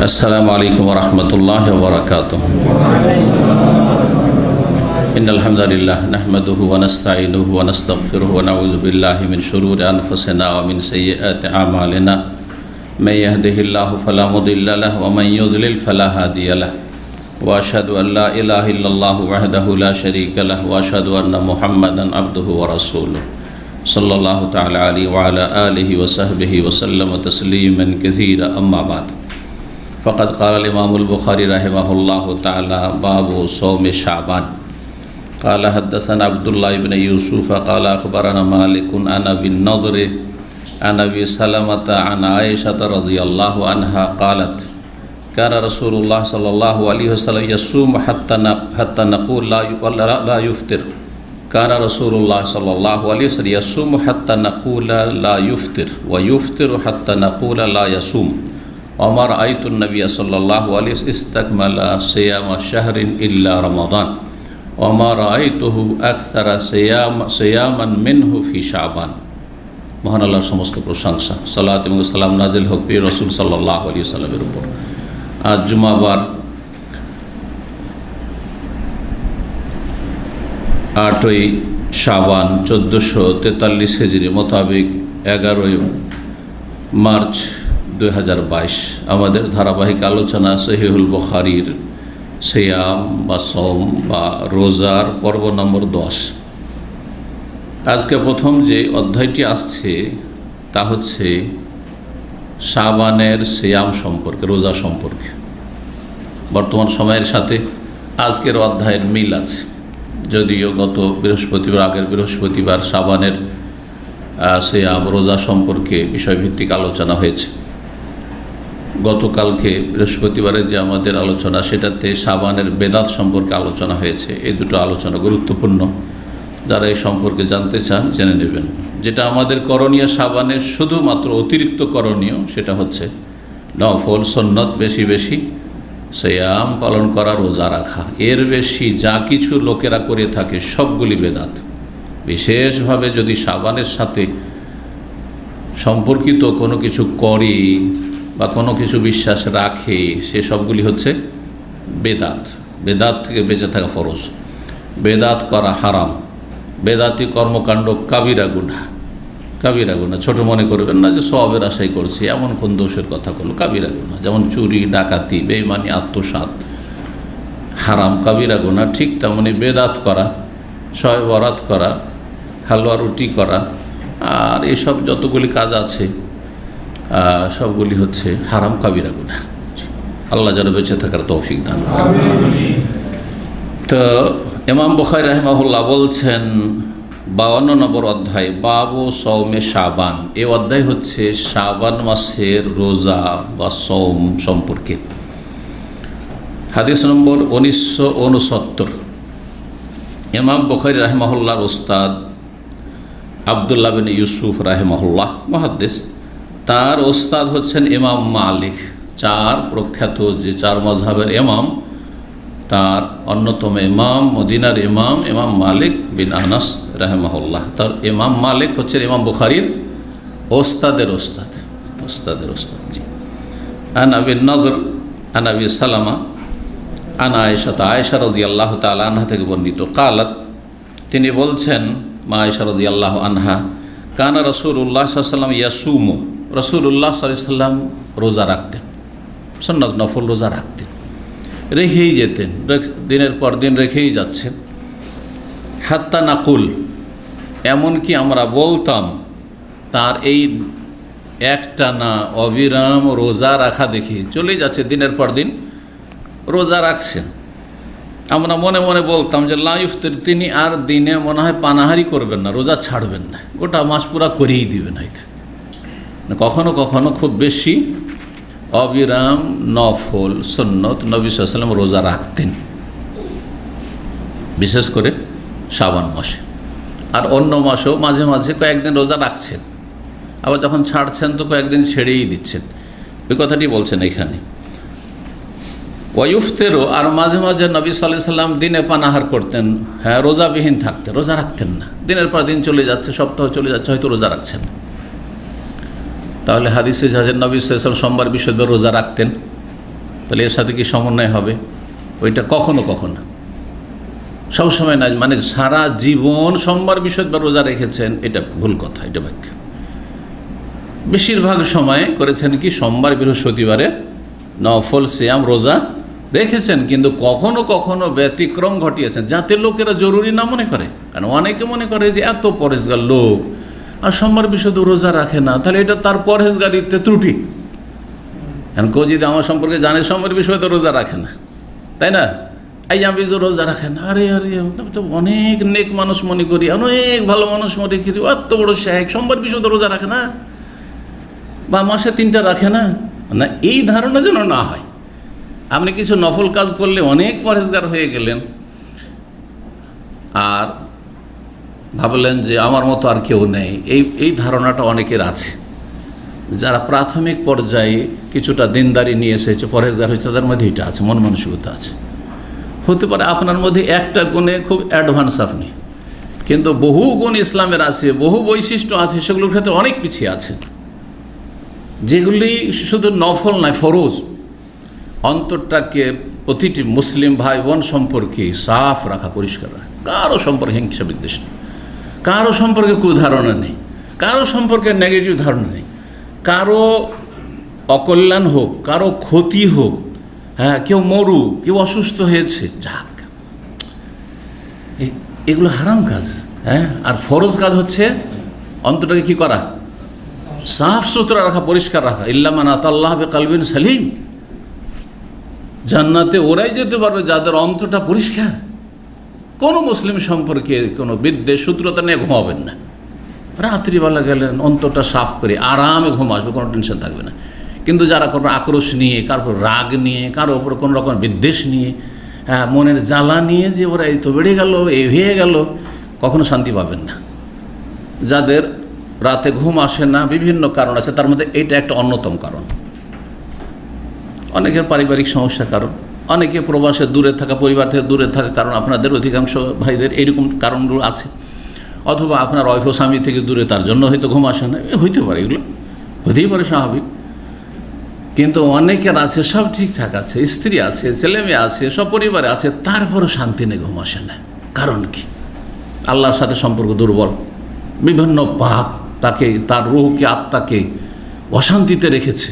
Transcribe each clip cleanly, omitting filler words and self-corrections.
अस्सलामु अलैकुम वरहमतुल्लाहि वबरकातुह। इन्नल हम्दुलिल्लाह नहमदुहु व नस्तईनुहु व नस्तगफिरुहु व नऊज़ु बिल्लाहि मिन शुरूरि अनफुसिना व मिन सय्यिआति अमालिना। मैं यहदिहिल्लाहु फला मुदिल्ल लहु व मन युद्लिल फला हादिय लहु व अशहदु अन ला इलाहा इल्लल्लाहु वहदहु ला शरीका लहु व अशहदु अन्न मुहम्मदन अब्दुहु व रसूलुहु सल्लल्लाहु तआला अलैहि व अला आलिहि व सहबिहि व सल्लम तस्लीमन कसीरा। अम्मा बाद फ़क़द क़ाल इमामुल बुख़ारी रहमहुल्लाहु तआला बाबु सौम शाबान क़ाल हद्दसना अब्दुल्लाह इब्न यूसुफ़ क़ाल अख़बरना मालिकुन अन अबी नज़र अन अबी सलमत अन आयशा रज़ियल्लाहु अन्हा क़ालत कान रसूलुल्लाह सल्लल्लाहु अलैहि वसल्लम यसूम हत्ता नक़ूल ला युफ़्तिर। कान रसूलुल्लाह सल्लल्लाहु अलैहि वसल्लम यसूम हत्ता नक़ूल ला युफ़्तिर व युफ़्तिर हत्ता नक़ूल ला यसूम। अमर आयतुन नबी सल्लल्लाहु अलैहि वसल्लम इस्तकमला सियाम शहरिन इल्ला रमज़ान अमर आयतुहु अक्सर सियामन मिन्हु फी शाबान। মহান আল্লাহর সমস্ত প্রশংসা, সালাত এবং সালাম নাজিল হোক প্রিয় রাসূল সাল্লাল্লাহু আলাইহি ওয়াসাল্লামের উপর। আজ জুমাবার 8ই শাবান 1443 হিজরি মোতাবেক 11 মার্চ 2022 আমাদের ধারাবাহিক আলোচনা সহিহুল বুখারীর সিয়াম বা সওম বা রোজার পর্ব নম্বর 10। আজকে প্রথম যে অধ্যায়টি আসছে তা হচ্ছে শাবানের সিয়াম সম্পর্কে, রোজা সম্পর্কে। বর্তমান সময়ের সাথে আজকের অধ্যায়ের মিল আছে, যদিও গত বৃহস্পতিবার আগের বৃহস্পতিবার শাবানের সিয়াম রোজা সম্পর্কে বিষয়ভিত্তিক আলোচনা হয়েছে। গতকালকে বৃহস্পতিবারে যে আমাদের আলোচনা সেটাতে শাবানের বেদাত সম্পর্কে আলোচনা হয়েছে। এই দুটো আলোচনা গুরুত্বপূর্ণ, যারা এই সম্পর্কে জানতে চান জেনে নেবেন। যেটা আমাদের করণীয় শাবানের শুধুমাত্র অতিরিক্ত করণীয় সেটা হচ্ছে নফল সুন্নত বেশি বেশি সিয়াম পালন করা, রোজা রাখা। এর বেশি যা কিছু লোকেরা করে থাকে সবগুলি বেদাত। বিশেষভাবে যদি শাবানের সাথে সম্পর্কিত কোনো কিছু করে বা কোনো কিছু বিশ্বাস রাখে সে সবগুলি হচ্ছে বেদাত। বেদাত থেকে বেঁচে থাকা ফরজ, বেদাত করা হারাম। বেদাতি কর্মকাণ্ড কাবিরা গুনাহ, কাবিরা গুনাহ। ছোটো মনে করবেন না যে সওয়াবের আশাই করছি, এমন কোন দোষের কথা করলো, কাবিরা গুনাহ। যেমন চুরি, ডাকাতি, বেঈমানি, আত্মসাৎ হারাম, কাবিরা গুনাহ। ঠিক তেমনি বেদাত করা, শবে বরাত করা, হালুয়া রুটি করা, আর এসব যতগুলি কাজ আছে সবগুলি হচ্ছে হারাম, কাবিরা গুনাহ। আল্লাহ যেন বেঁচে থাকার তৌফিক দান করেন। তো ইমাম বুখারী রাহিমাহুল্লাহ বলছেন 52 নম্বর অধ্যায় বাবু সওমে শাবান। এই অধ্যায় হচ্ছে শাবান মাসের রোজা বা সওম সম্পর্কে। হাদিস নম্বর 1969। ইমাম বুখারী রাহিমাহুল্লাহর উস্তাদ আব্দুল্লাহ বিন ইউসুফ রাহিমাহুল্লাহ মুহাদ্দিস, তার উস্তাদ হচ্ছেন ইমাম মালিক। প্রখ্যাত যে 4 মাযহাবের ইমাম, তার অন্যতম ইমাম, মদিনার ইমাম, ইমাম মালিক বিন আনাস রাহিমাহুল্লাহ। তার ইমাম মালিক হচ্ছেন ইমাম বুখারীর ওস্তাদের ওস্তাদ, ওস্তাদের ওস্তাদ। জি। আন আবি নযর আন আবি সালামা আন আয়েশা রাদিয়াল্লাহু তাআলা আনহা থেকে বর্ণিত কালাত, তিনি বলছেন, মা আয়েশা রাদিয়াল্লাহু আনহা, কানা রাসূলুল্লাহ সাল্লাল্লাহু আলাইহি ওয়াসাল্লাম ইয়াসুমু। রাসূলুল্লাহ সাল্লাল্লাহু আলাইহি ওয়াসাল্লাম রোজা রাখতেন, সুন্নাত নফল রোজা রাখতেন, রেখেই যেতেন, দিনের পর দিন রেখেই যাচ্ছেন। হাত্তা নাকুল, এমনকি আমরা বলতাম তার এই একটানা অবিরাম রোজা রাখা দেখি চলেই যাচ্ছে, দিনের পর দিন রোজা রাখছেন। আমরা মনে মনে বলতাম যে লা ইফতির, তিনি আর দিনে মনে হয় পানাহারি করবেন না, রোজা ছাড়বেন না, গোটা মাস পুরা করেই দিবেন। হয়তো কখনো কখনো খুব বেশি অবিরাম নফল সুন্নত নবী সাল্লাল্লাহু আলাইহি ওয়াসাল্লাম রোজা রাখতেন, বিশেষ করে শাবান মাসে। আর অন্য মাসেও মাঝে মাঝে কয়েকদিন রোজা রাখছেন, আবার যখন ছাড়ছেন তো কয়েকদিন ছেড়েই দিচ্ছেন। ওই কথাটি বলছেন এখানে। ওয়াইফতেরও, আর মাঝে মাঝে নবী সাল্লাল্লাহু আলাইহি ওয়াসাল্লাম দিনে পানাহার করতেন, হ্যাঁ রোজাবিহীন থাকতেন, রোজা রাখতেন না। দিনের পর দিন চলে যাচ্ছে, সপ্তাহ চলে যাচ্ছে, হয়তো রোজা রাখছেন। তাহলে হাদিসে জাহাজের নবী সাল্লাল্লাহু আলাইহি ওয়াসাল্লাম সোমবার বৃহস্পতিবার রোজা রাখতেন, তাহলে এর সাথে কি সমন্বয় হবে? ওইটা কখনো কখনো, সবসময় না। মানে সারা জীবন সোমবার বৃহস্পতিবার রোজা রেখেছেন, এটা ভুল কথা, এটা ব্যাখ্যা। বেশিরভাগ সময় করেছেন কি সোমবার বৃহস্পতিবারে নফল সিয়াম রোজা রেখেছেন, কিন্তু কখনো কখনো ব্যতিক্রম ঘটিয়েছেন যাতে লোকেরা জরুরি না মনে করে। কারণ অনেকে মনে করে যে এত পরহেজগার লোক আর সোমবার বৃহস্পতিবার রোজা রাখে না, তাহলে এটা তার পরহেজগারিতে ত্রুটি। কারণ কেউ যদি আমার সম্পর্কে জানে সোমবার বৃহস্পতিবার রোজা রাখে না, তাই না, এই আমি যে রোজা রাখেন, আরে আরে তো অনেক নেক মানুষ মনে করি, অনেক ভালো মানুষ মনে করি, এত বড় শেখ সোমবার বৃহস্পতিবার রোজা রাখে না, বা মাসে 3টা রাখে না, না এই ধারণা যেন না হয়। আপনি কিছু নফল কাজ করলে অনেক পরহেজগার হয়ে গেলেন, আর ভাবলেন যে আমার মতো আর কেউ নেই, এই ধারণাটা অনেকের আছে। যারা প্রাথমিক পর্যায়ে কিছুটা দিনদারি নিয়ে এসেছে, পরহেজগার হয়েছে, তাদের মধ্যে এটা আছে, মন মানসিকতা আছে। হতে পারে আপনার মধ্যে একটা গুণে খুব অ্যাডভান্স আপনি, কিন্তু বহু গুণ ইসলামের আছে, বহু বৈশিষ্ট্য আছে, সেগুলোর ক্ষেত্রে অনেক পিছিয়ে আছে, যেগুলি শুধু নফল নয়, ফরজ। অন্তরটাকে প্রতিটি মুসলিম ভাই বোন সম্পর্কে সাফ রাখা, পরিষ্কার রাখা, কারো সম্পর্কে হিংসা বিদ্বেষ নেই, কারো সম্পর্কে কুধারণা নেই, কারো সম্পর্কে নেগেটিভ ধারণা নেই, কারো অকল্যাণ হোক, কারো ক্ষতি হোক, হ্যাঁ, কেউ মরুক, কেউ অসুস্থ হয়েছে, যাক, এগুলো হারাম কাজ। হ্যাঁ, আর ফরজ কাজ হচ্ছে অন্তরটাকে কি করা, সাফ সুতরা রাখা, পরিষ্কার রাখা। ইল্লা মান আতাল্লাহ বিকালবিন সালিম, জান্নাতে ওরাই যেতে পারবে যাদের অন্তরটা পরিষ্কার। কোনো মুসলিম সম্পর্কে কোনো বিদ্বেষ শত্রুতা নিয়ে ঘুমাবেন না। রাত্রিবেলা গেলেন, অন্তরটা সাফ করে আরামে ঘুম আসবে, কোনো টেনশন থাকবে না। কিন্তু যারা কোনো আক্রোশ নিয়ে, কারোর উপর রাগ নিয়ে, কারোর উপর কোনো রকম বিদ্বেষ নিয়ে, হ্যাঁ, মনের জ্বালা নিয়ে যে ওরা এই তো বেড়ে গেল, এই হয়ে গেল, কখনো শান্তি পাবেন না। যাদের রাতে ঘুম আসে না, বিভিন্ন কারণ আছে, তার মধ্যে এটা একটা অন্যতম কারণ। অনেকের পারিবারিক সমস্যার কারণ, অনেকে প্রবাসে দূরে থাকা, পরিবার থেকে দূরে থাকা কারণ, আপনাদের অধিকাংশ ভাইদের এইরকম কারণগুলো আছে। অথবা আপনার ওয়াইফ ও স্বামী থেকে দূরে, তার জন্য হয়তো ঘুম আসে না, হইতে পারে, এগুলো হতেই পারে, স্বাভাবিক। কিন্তু অনেকের আছে সব ঠিকঠাক আছে, স্ত্রী আছে, ছেলে মেয়ে আছে, সব পরিবারে আছে, তারপরও শান্তি নেই, ঘুম আসে না। কারণ কি? আল্লাহর সাথে সম্পর্ক দুর্বল, বিভিন্ন পাপ তাকে, তার রূহকে, আত্মাকে অশান্তিতে রেখেছে,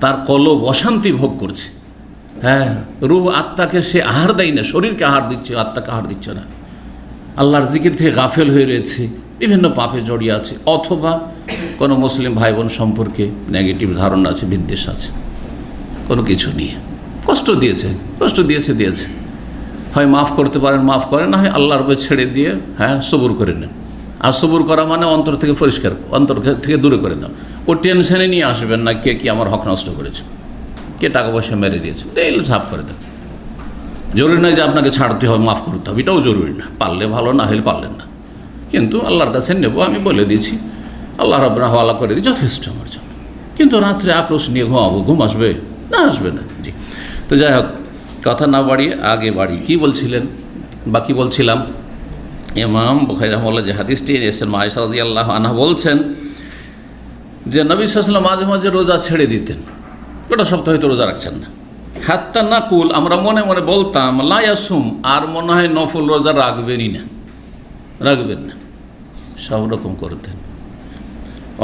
তার কলব অশান্তি ভোগ করছে। হ্যাঁ, রূহ আত্মাকে সে আহার দেয় না, শরীরকে আহার দিচ্ছে, আত্মাকে আহার দিচ্ছে না। আল্লাহর জিকির থেকে গাফেল হয়ে রয়েছে, বিভিন্ন পাপে জড়িয়ে আছে, অথবা কোনো মুসলিম ভাই বোন সম্পর্কে নেগেটিভ ধারণা আছে, বিদ্বেষ আছে, কোনো কিছু নিয়ে কষ্ট দিয়েছে। হয় মাফ করতে পারেন, মাফ করেন, না হয় আল্লাহর উপরে ছেড়ে দিয়ে, হ্যাঁ, সবুর করে নেন। আর সবুর করা মানে অন্তর থেকে পরিষ্কার, অন্তর থেকে দূরে করে দাও। ও টেনশনে নিয়ে আসবেন না, কে কি আমার হক নষ্ট করেছে, কে টাকা পয়সা মেরে দিয়েছে, এইগুলো সাফ করে দেন। জরুরি নয় যে আপনাকে ছাড়তে হবে, মাফ করতে হবে, এটাও জরুরি না। পারলে ভালো, না হলে পারলেন না, কিন্তু আল্লাহর কাছে নেব, আমি বলে দিয়েছি, আল্লাহ রাব্বুল হাওয়ালা করে দিই, যথেষ্ট আমার জন্য। কিন্তু রাত্রে আক্রোশ নিয়ে ঘুমাবো, ঘুম আসবে না? আসবে না। জি, তো যাই হোক, কথা না বাড়িয়ে আগে বাড়ি। কি বলছিলেন বা কি বলছিলাম? ইমাম বুখারী রাহিমাহুল্লাহ যে হাদিসটি এসেছেন, মা আয়েশা রাদিয়াল্লাহু আনহা বলছেন যে নবী সাল্লাল্লাহু আলাইহি ওয়াসাল্লাম মাঝে মাঝে রোজা ছেড়ে দিতেন, গোটা সপ্তাহ হয়তো রোজা রাখছেন না। হাত্তা নাকুল, আমরা মনে মনে বলতাম, লা ইয়াসুম, আর মনে হয় নফল রোজা রাখবেন না, সব রকম করতেন।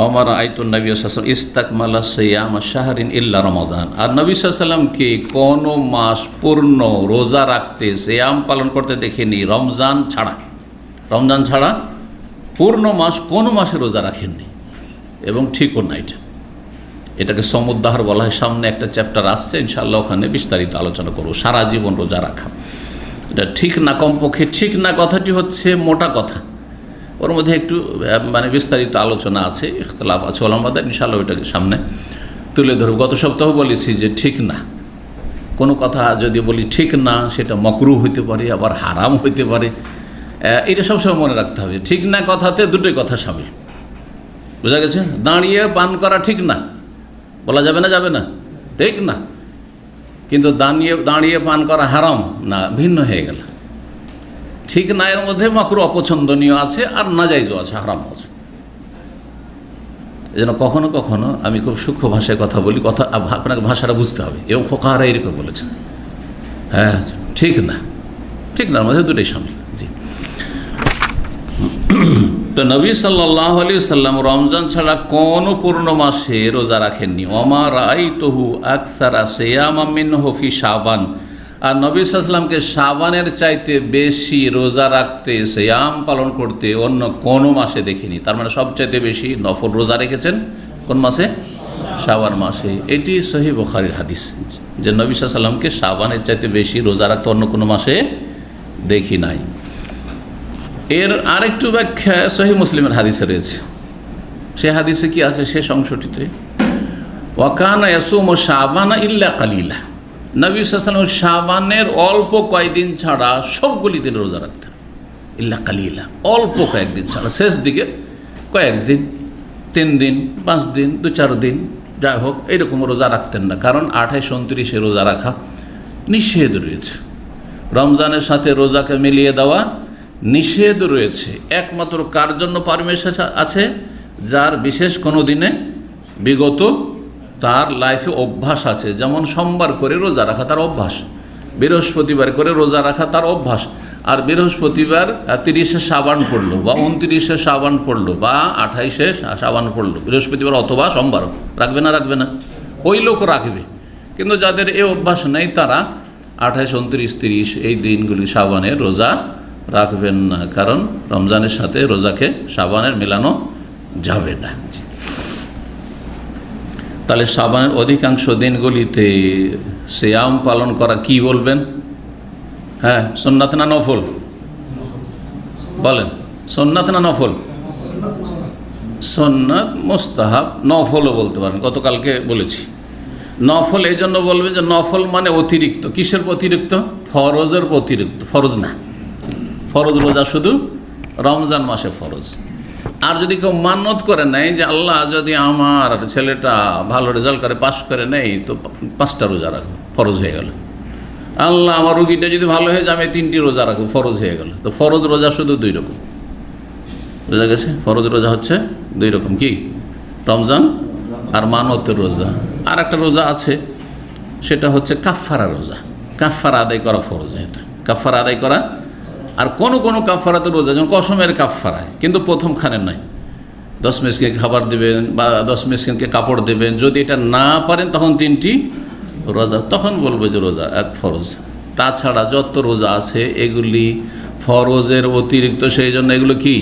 ওমর আইতুন নবী সাল্লাল্লাহু আলাইহি ওয়াসাল্লাম ইস্তাকমালা সিয়াম শাহরিন ইল্লা রমাদান, আর নবী সাল্লাল্লাহু আলাইহি ওয়াসাল্লামকে কোনো মাস পূর্ণ রোজা রাখতে, সিয়াম পালন করতে দেখিনি, রমজান ছাড়া পূর্ণ মাস কোনো মাসে রোজা রাখেননি, এবং ঠিকও না। এটাকে সমুদ্দাহার বলা হয়। সামনে একটা চ্যাপ্টার আসছে, ইনশাআল্লাহ ওখানে বিস্তারিত আলোচনা করবো। সারা জীবন রোজা রাখা এটা ঠিক না, কমপক্ষে ঠিক না কথাটি হচ্ছে মোটা কথা, ওর মধ্যে একটু মানে বিস্তারিত আলোচনা আছে, ইখতিলাফ আছে ওলামাদের, ইনশাআল্লাহ ওইটাকে সামনে তুলে ধরব। গত সপ্তাহ বলেছি যে ঠিক না, কোনো কথা যদি বলি ঠিক না, সেটা মকরুহ হইতে পারে, আবার হারাম হইতে পারে। এটা সবসময় মনে রাখতে হবে। ঠিক না কথাতে দুটোই কথা শামিল, বোঝা গেছে? দাঁড়িয়ে পান করা ঠিক না, বলা যাবে না, ঠিক না। কিন্তু দাঁড়িয়ে পান করা হারাম না, ভিন্ন হয়ে গেল। ঠিক না, এর মধ্যে মাকরুহ অপছন্দনীয় আছে, আর নাজাইজও আছে, হারাম আছে। এই জন্য কখনো কখনো আমি খুব সূক্ষ্ম ভাষায় কথা বলি, আপনাকে ভাষাটা বুঝতে হবে, এবং ফোকাহারা এরকম বলেছেন। হ্যাঁ, ঠিক না, ঠিক না, আমাদের দুটোই সামিল। জি। তো নবী সাল্লাল্লাহু আলাইহি সাল্লাম রমজান ছাড়া কোনো পূর্ণ মাসে রোজা রাখেননি। ওমা রাআইতুহু আকসারা সিয়ামান মিনহু ফি শাবান, আর নবী সাল্লাল্লাহু আলাইহি সাল্লামকে শাবানের চাইতে বেশি রোজা রাখতে, সিয়াম পালন করতে অন্য কোনো মাসে দেখিনি। তার মানে সবচাইতে বেশি নফল রোজা রেখেছেন কোন মাসে? শাবান মাসে। এটি সহিহ বুখারীর হাদিস যে নবী সাল্লাল্লাহু আলাইহি সাল্লামকে শাবানের চাইতে বেশি রোজা রাখতে অন্য কোনো মাসে দেখি নাই। এর আরেকটু ব্যাখ্যা সহিহ মুসলিমের হাদিসে রয়েছে। সে হাদিসে কি আছে? শেষ অংশটিতে ওয়াকানা ইয়াসুমু শাবানা ইল্লা কালিলা, নবী সাল্লাল্লাহু আলাইহি ওয়াসাল্লাম শাবানের অল্প কয়েকদিন ছাড়া সবগুলি দিন রোজা রাখতেন। ইল্লা কালিলা, অল্প কয়েকদিন ছাড়া, শেষ দিকে কয়েকদিন, 3 দিন, 5 দিন, 2-4 দিন, যাই হোক এইরকম রোজা রাখতেন না। কারণ 28-29 রোজা রাখা নিষেধ রয়েছে। রমজানের সাথে রোজাকে মিলিয়ে দেওয়া নিষেধ রয়েছে। একমাত্র কার জন্য পারমিশন আছে? যার বিশেষ কোনো দিনে বিগত তার লাইফে অভ্যাস আছে, যেমন সোমবার করে রোজা রাখা তার অভ্যাস, বৃহস্পতিবার করে রোজা রাখা তার অভ্যাস। আর বৃহস্পতিবার 30শে শাবান পড়লো বা 29শে শাবান পড়লো বা 28শে শাবান পড়লো, বৃহস্পতিবার অথবা সোমবার রাখবে না? রাখবে না, ওই লোক রাখবে। কিন্তু যাদের এই অভ্যাস নেই তারা 28, 29, 30 এই দিনগুলি শাবানের রোজা রাখবেন না, কারণ রমজানের সাথে রোজাকে শাবানের মেলানো যাবে না। তাহলে শাবানের অধিকাংশ দিনগুলিতে সিয়াম পালন করা কি বলবেন? হ্যাঁ, সুন্নাত না নফল? বলেন, সুন্নাত না নফল? সুন্নাত, মুস্তাহাব, নফলও বলতে পারেন। গতকালকে বলেছি নফল এই জন্য বলবেন যে নফল মানে অতিরিক্ত। কিসের অতিরিক্ত? ফরজের অতিরিক্ত। ফরজ না, ফরজ রোজা শুধু রমজান মাসে ফরজ। আর যদি কেউ মান্যত করে নেয় যে আল্লাহ যদি আমার ছেলেটা ভালো রেজাল্ট করে, পাস করে নেই, তো 5টা রোজা রাখবো, ফরজ হয়ে গেল। আল্লাহ আমার রুগীটা যদি ভালো হয়ে যায়, আমি 3টি রোজা রাখবো, ফরজ হয়ে গেল। তো ফরজ রোজা শুধু 2 রকম, বোঝা গেছে? ফরজ রোজা হচ্ছে 2 রকম, কি? রমজান আর মানতের রোজা। আর একটা রোজা আছে, সেটা হচ্ছে কাফারা রোজা। কাফারা আদায় করা ফরজ, যেহেতু কাফারা আদায় করা। আর কোনো কোনো কাফারাতে রোজা, যেমন কসমের কাফারায়, কিন্তু প্রথম খানের নয়। 10 মিসকিনকে খাবার দেবেন বা 10 মিসকিনকে কাপড় দেবেন। যদি এটা না পারেন তখন 3টি রোজা, তখন বলবো যে রোজা এক ফরজ। তাছাড়া যত রোজা আছে এগুলি ফরজের অতিরিক্ত, সেই জন্য এগুলো কি?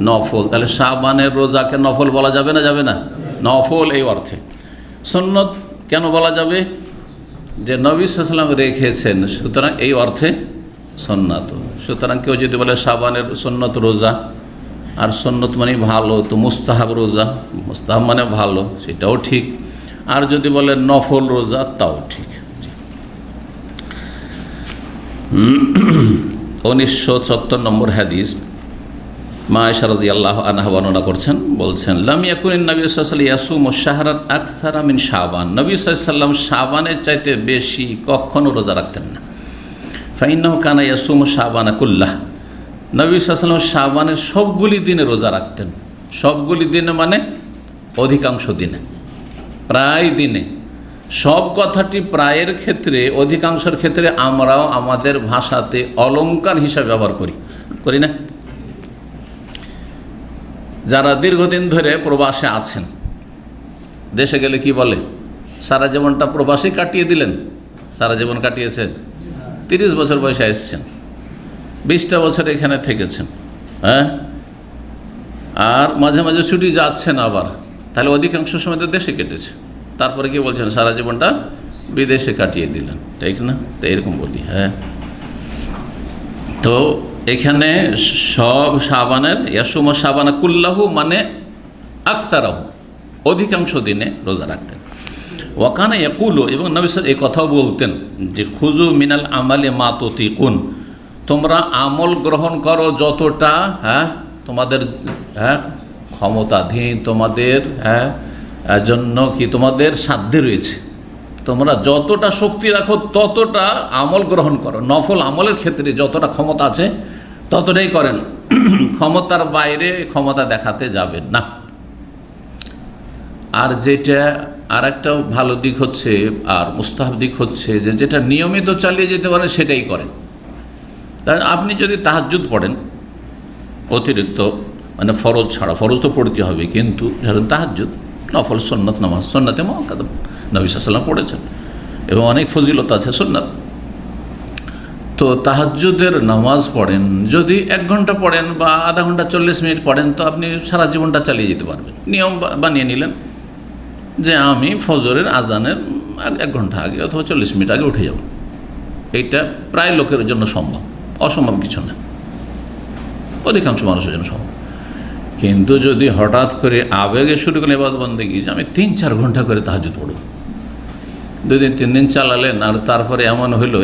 নফল। তাহলে শাবানের রোজাকে নফল বলা যাবে না? যাবে না, নফল এই অর্থে। সুন্নত কেন বলা যাবে? যে নবী সাল্লাল্লাহু আলাইহি ওয়াসাল্লাম রেখেছেন, সুতরাং এই অর্থে সুন্নাত। সুতরাং কেউ যদি বলে শাবানের সুন্নত রোজা, আর সুন্নত মানে ভালো, তো মুস্তাহাব রোজা, মুস্তাহাব মানে ভালো, সেটাও ঠিক। আর যদি বলে নফল রোজা, তাও ঠিক। 1974 নম্বর হাদিস, মা আয়েশা রাদিয়াল্লাহু আনহা বর্ণনা করছেন, বলছেন লাম ইয়াকুনিন নবী সাল্লাল্লাহু আলাইহি ওয়াসাল্লাম ইয়াসুমু শাহরান আকসারা মিন শাবান, নবী সাল্লাল্লাহু আলাইহি ওয়াসাল্লাম শাবানের চাইতে বেশি কখনো রোজা রাখতেন না। ফাইন্নাহু কানা ইয়াসুমু শাবানা কুল্লাহ, নবী সাল্লাল্লাহু আলাইহি ওয়াসাল্লাম শাবানের সবগুলি দিনে রোজা রাখতেন। সবগুলি দিনে মানে অধিকাংশ দিনে, প্রায় দিনে। সব কথাটি প্রায়ের ক্ষেত্রে, অধিকাংশের ক্ষেত্রে আমরাও আমাদের ভাষাতে অলংকার হিসাবে ব্যবহার করি না? যারা দীর্ঘদিন ধরে প্রবাসে আছেন, দেশে গেলে কি বলে? সারা জীবনটা প্রবাসে কাটিয়ে দিলেন। সারা জীবন কাটিয়েছেন, 30 বছর বয়সে এসেছেন, 20টা বছর এখানে থেকেছেন, হ্যাঁ, আর মাঝে মাঝে ছুটি যাচ্ছেন আবার, তাহলে অধিকাংশ সময় তো দেশে কেটেছে। তারপরে কি বলছেন? সারা জীবনটা বিদেশে কাটিয়ে দিলেন, ঠিক না? তো এরকম বলি। হ্যাঁ, তো এখানে সব শাবানের ইয়াসুম শাবানা কুল্লাহু মানে আকসারাহু, অধিকাংশ দিনে রোজা রাখতেন। ওয়াকানা ইয়াকুলু, এবং নবী সাল্লাল্লাহু এই কথাও বলতেন যে খুজু মিনাল আমালে মা তুতিকুন, তোমরা আমল গ্রহণ করো যতটা তোমাদের ক্ষমতাধীন, তোমাদের জন্য কি তোমাদের সাধ্যে রয়েছে। তোমরা যতটা শক্তি রাখো ততটা আমল গ্রহণ করো। নফল আমলের ক্ষেত্রে যতটা ক্ষমতা আছে ততটাই করেন, ক্ষমতার বাইরে ক্ষমতা দেখাতে যাবেন না। আর যেটা আর একটা ভালো দিক হচ্ছে, আর মুস্তাহাব দিক হচ্ছে যে যেটা নিয়মিত চালিয়ে যেতে পারেন সেটাই করেন। তাই আপনি যদি তাহাজ্জুদ পড়েন অতিরিক্ত, মানে ফরজ ছাড়া, ফরজ তো পড়তে হবে, কিন্তু ধরেন তাহাজ্জুদ, নফল সুন্নত নামাজ, সুন্নতে মুআক্কাদা নবী সাল্লাল্লাহু আলাইহি ওয়াসাল্লাম পড়েছেন এবং অনেক ফজিলত আছে সুন্নাত। তো তাহাজ্জুদের নামাজ পড়েন, যদি 1 ঘন্টা পড়েন বা আধা ঘন্টা 40 মিনিট পড়েন, তো আপনি সারা জীবনটা চালিয়ে যেতে পারবেন। নিয়ম বানিয়ে নিলেন যে আমি ফজরের আজানের 1 ঘন্টা আগে অথবা 40 মিনিট আগে উঠে যাব। এইটা প্রায় লোকের জন্য সম্ভব, অসম্ভব কিছু না, অধিকাংশ মানুষের জন্য সম্ভব। কিন্তু যদি হঠাৎ করে আবেগে শুরু করেন ইবাদত বন্দেগী, যে আমি 3-4 ঘন্টা করে তাহাজ্জুদ পড়ব, 2 দিন 3 দিন চালালেন, আর তারপরে এমন হইলো,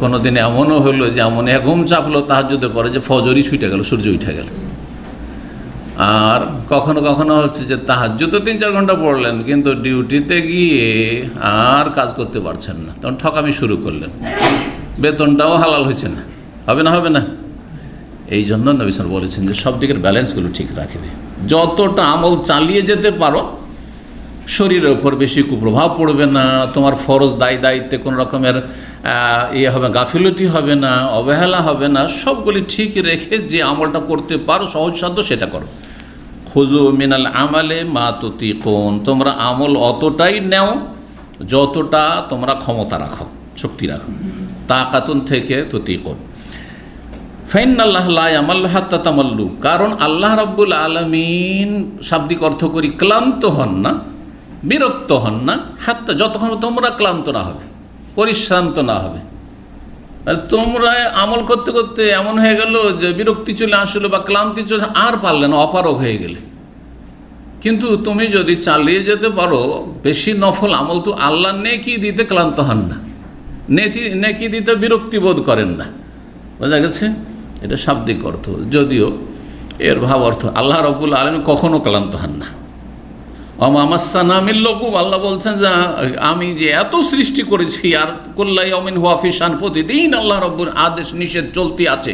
কোনো দিন এমনও হইলো যে এমন ঘুম চাপলো তাহাজ্জুদের পরে যে ফজরই ছুটে গেল, সূর্য উঠে গেল। আর কখনো কখনো হচ্ছে যে তাহাজ্জুদ তো 3-4 ঘন্টা পড়লেন, কিন্তু ডিউটিতে গিয়ে আর কাজ করতে পারছেন না, তখন ঠকামি শুরু করলেন, বেতনটাও হালাল হয়েছে না, হবে না, হবে না। এই জন্য নবী সাল্লাল্লাহু আলাইহি ওয়াসাল্লাম বলেছেন যে সব দিকের ব্যালেন্সগুলো ঠিক রাখবে। যতটা আমল চালিয়ে যেতে পারো, শরীরের উপর বেশি কুপ্রভাব পড়বে না, তোমার ফরজ দায়িত্বে কোনো রকমের হবে, গাফিলতি হবে না, অবহেলা হবে না, সবগুলি ঠিক রেখে যে আমলটা করতে পারো সহজসাধ্য সেটা করো। খুযু মিনাল আমালে মা তুতিকুন, তোমরা আমল অতটাই নেও যতটা তোমরা ক্ষমতা রাখো, শক্তি রাখো। তাকাতুন থেকে তুতিকুন। ফাইনাল্লাহ লা ইয়ামাল্লু হাত্তা তামাল্লু, কারণ আল্লাহ রাব্বুল আলামিন শাব্দিক অর্থ করি ক্লান্ত হন না, বিরক্ত হন না, হাত্তা যতক্ষণ তোমরা ক্লান্ত না হবে, পরিশ্রান্ত না হবে। আর তোমরা আমল করতে করতে এমন হয়ে গেল যে বিরক্তি চলে আসলো বা ক্লান্তি চলে, আর পারলে না, অপারগ হয়ে গেলে। কিন্তু তুমি যদি চালিয়ে যেতে পারো, বেশি নফল আমল তো আল্লাহ নেকি দিতে ক্লান্ত হন না, নেকি দিতে বিরক্তি বোধ করেন না। বোঝা গেছে? এটা শাব্দিক অর্থ, যদিও এর ভাব অর্থ আল্লাহ রাব্বুল আলামিন কখনো ক্লান্ত হন না। আমাসানা মিন লুগুব, আল্লাহ বলছেন যে আমি যে এত সৃষ্টি করেছি, আর কুল্লা ইয়াউমিন হুয়া ফি শান, প্রতিদিন আল্লাহ রাব্বুল আদেশ নিষেধ চলতি আছে।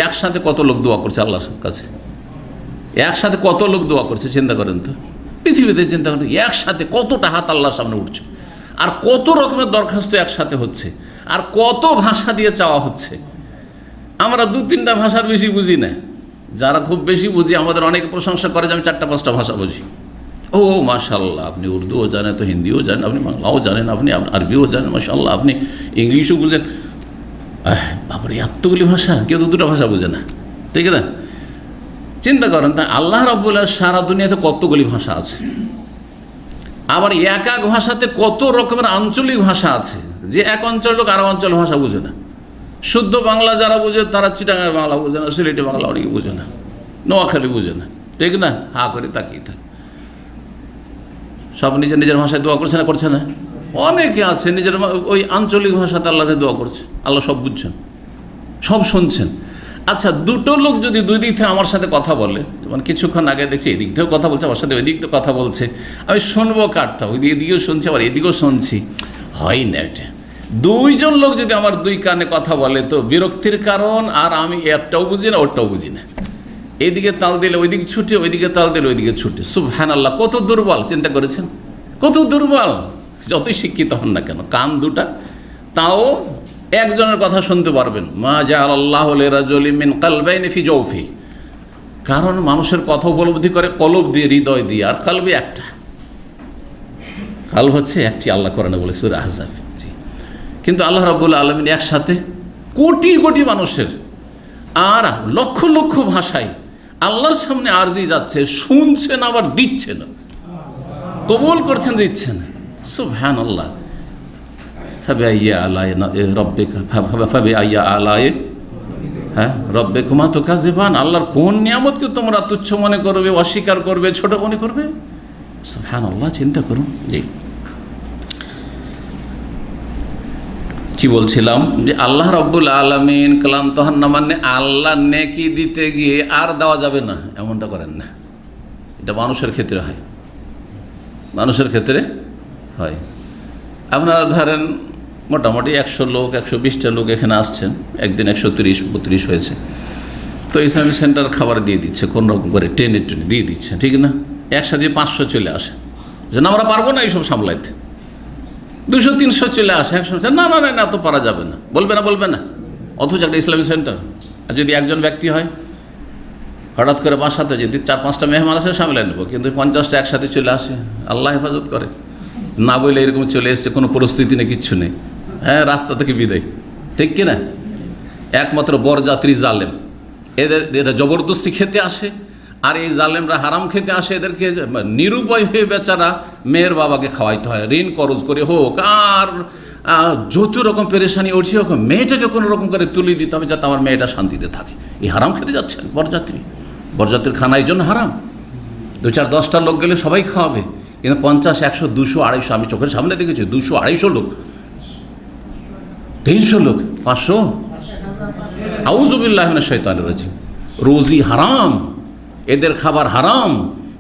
একসাথে কত লোক দোয়া করছে আল্লাহর কাছে, একসাথে কত লোক দোয়া করছে চিন্তা করেন তো, পৃথিবীতে চিন্তা করেন একসাথে কতটা হাত আল্লাহর সামনে উঠছে, আর কত রকমের দরখাস্ত একসাথে হচ্ছে, আর কত ভাষা দিয়ে চাওয়া হচ্ছে। আমরা 2-3টা ভাষার বেশি বুঝি না, যারা খুব বেশি বুঝি আমাদের অনেকে প্রশংসা করে যে আমি 4-5টা ভাষা বুঝি। ও মাশাআল্লাহ, আপনি উর্দুও জানেন, তো হিন্দিও জানেন, আপনি বাংলাও জানেন, আপনি আরবিও জানেন, মাশাআল্লাহ আপনি ইংলিশও বুঝেন। বাবারে এতগুলি ভাষা, কেউ তো 2টা ভাষা বুঝে না, ঠিক না? চিন্তা করেন, তা আল্লাহ রাব্বুল আলামিন সারা দুনিয়াতে কতগুলি ভাষা আছে, আবার এক এক ভাষাতে কত রকমের আঞ্চলিক ভাষা আছে, যে এক অঞ্চলের লোক আর অঞ্চলের ভাষা বুঝে না। শুদ্ধ বাংলা যারা বুঝে তারা চিটাগাঁয়ের বাংলা বুঝে না, সিলেটি বাংলা অনেকে বুঝে না, নোয়াখালী বুঝে না, ঠিক না? হা করে তাকিয়ে থাকে। সব নিজের নিজের ভাষায় দোয়া করছে না, করছে না? অনেকে আছে নিজের ওই আঞ্চলিক ভাষাতে আল্লাহকে দোয়া করছে, আল্লাহ সব বুঝছেন, সব শুনছেন। আচ্ছা, 2টো লোক যদি 2 দিক থেকে আমার সাথে কথা বলে, যেমন কিছুক্ষণ আগে দেখছি এদিক থেকেও কথা বলছে, আমার সাথে ওই দিক থেকে কথা বলছে, আমি শুনবো কারটা, ওই এদিকেও শুনছি আবার এদিকেও শুনছি, হয় না এটা। 2 জন লোক যদি আমার 2 কানে কথা বলে, তো বিরক্তির কারণ, আর আমি একটাও বুঝি না ওরটাও বুঝি না, এইদিকে তাল দিলে ওইদিকে ছুটে, ওইদিকে তাল দিলে ওইদিকে ছুটে। সুবহানাল্লাহ, কত দুর্বল চিন্তা করেছেন, কত দুর্বল। যতই শিক্ষিত হন না কেন, কান 2টা, তাও একজনের কথা শুনতে পারবেন। মা জাআলাল্লাহু লিরাজুলিন মিন কলবাইনি ফি জাওফি, কারণ মানুষের কথা উপলব্ধি করে কলব দিয়ে, হৃদয় দিয়ে, আর কলবে একটা, কলব হচ্ছে একটি, আল্লাহ কোরআনে বলে সূরা আহজাব। কিন্তু আল্লাহ রাব্বুল আলামিন একসাথে কোটি কোটি মানুষের আর লক্ষ লক্ষ ভাষায় আল্লাহর সামনে আরজি যাচ্ছে, শুনছেন আবার দিচ্ছেন, কবুল করছেন, দিচ্ছেন। সুবহানাল্লাহ। ফাবিআইয়ি আলাই রাব্বিকা ফাবিআইয়ি আলাই রাব্বিকুমা তুকাযিবান, আল্লাহর কোন নিয়ামতকে তোমরা তুচ্ছ মনে করবে, অস্বীকার করবে, ছোট মনে করবে? সুবহানাল্লাহ, চিন্তা করুন। জি, কি বলছিলাম, যে আল্লাহ রাব্বুল আলামিন ক্লান্ত হন না, মানে আল্লাহ নেকি দিতে গিয়ে আর দেওয়া যাবে না এমনটা করেন না। এটা মানুষের ক্ষেত্রে হয়, মানুষের ক্ষেত্রে হয়। আপনারা ধরেন মোটামুটি 100 লোক, 120টা লোক এখানে আসছেন, একদিন 130-32 হয়েছে, তো ইসলামিক সেন্টার খাবার দিয়ে দিচ্ছে কোন রকম করে, টেনে দিয়ে দিচ্ছে, ঠিক না? একসাথে 500 চলে আসে, যে না আমরা পারবো না এইসব সামলাইতে, 200-300 চলে আসে, 100 না না না তো পারা যাবে না, বলবে না। অথচ একটা ইসলামিক সেন্টার, আর যদি একজন ব্যক্তি হয়, হঠাৎ করে বাসাতে যদি 4-5টা মেহমান আসে সামলে নেবো, কিন্তু 50টা একসাথে চলে আসে, আল্লাহ হেফাজত করে। না বলে এরকম চলে এসছে, কোনো পরিস্থিতি নেই, কিচ্ছু নেই, হ্যাঁ রাস্তা থেকে বিদায়, ঠিক কিনা? একমাত্র বরযাত্রী জালেম, এরা জবরদস্তি খেতে আসে, আর এই জালেমরা হারাম খেতে আসে। এদেরকে নিরুপায় হয়ে বেচারা মেয়ের বাবাকে খাওয়াইতে হয়, ঋণ করজ করে হোক, আর যত রকম পেরেশানি উঠছে হোক, মেয়েটাকে কোনো রকম করে তুলে দিতে হবে যাতে আমার মেয়েটা শান্তিতে থাকে। এই হারাম খেতে যাচ্ছেন বরযাত্রীর খানা এই জন্য হারাম। 2-4-10টা লোক গেলে সবাই খাওয়াবে, কিন্তু 50, 100, 200, 250, আমি চোখের সামনে দেখেছি 200-250 লোক, 300 লোক, 500, আউযুবিল্লাহি মিনাশ শাইতানির রাজিম। রোজি হারাম, এদের খাবার হারাম,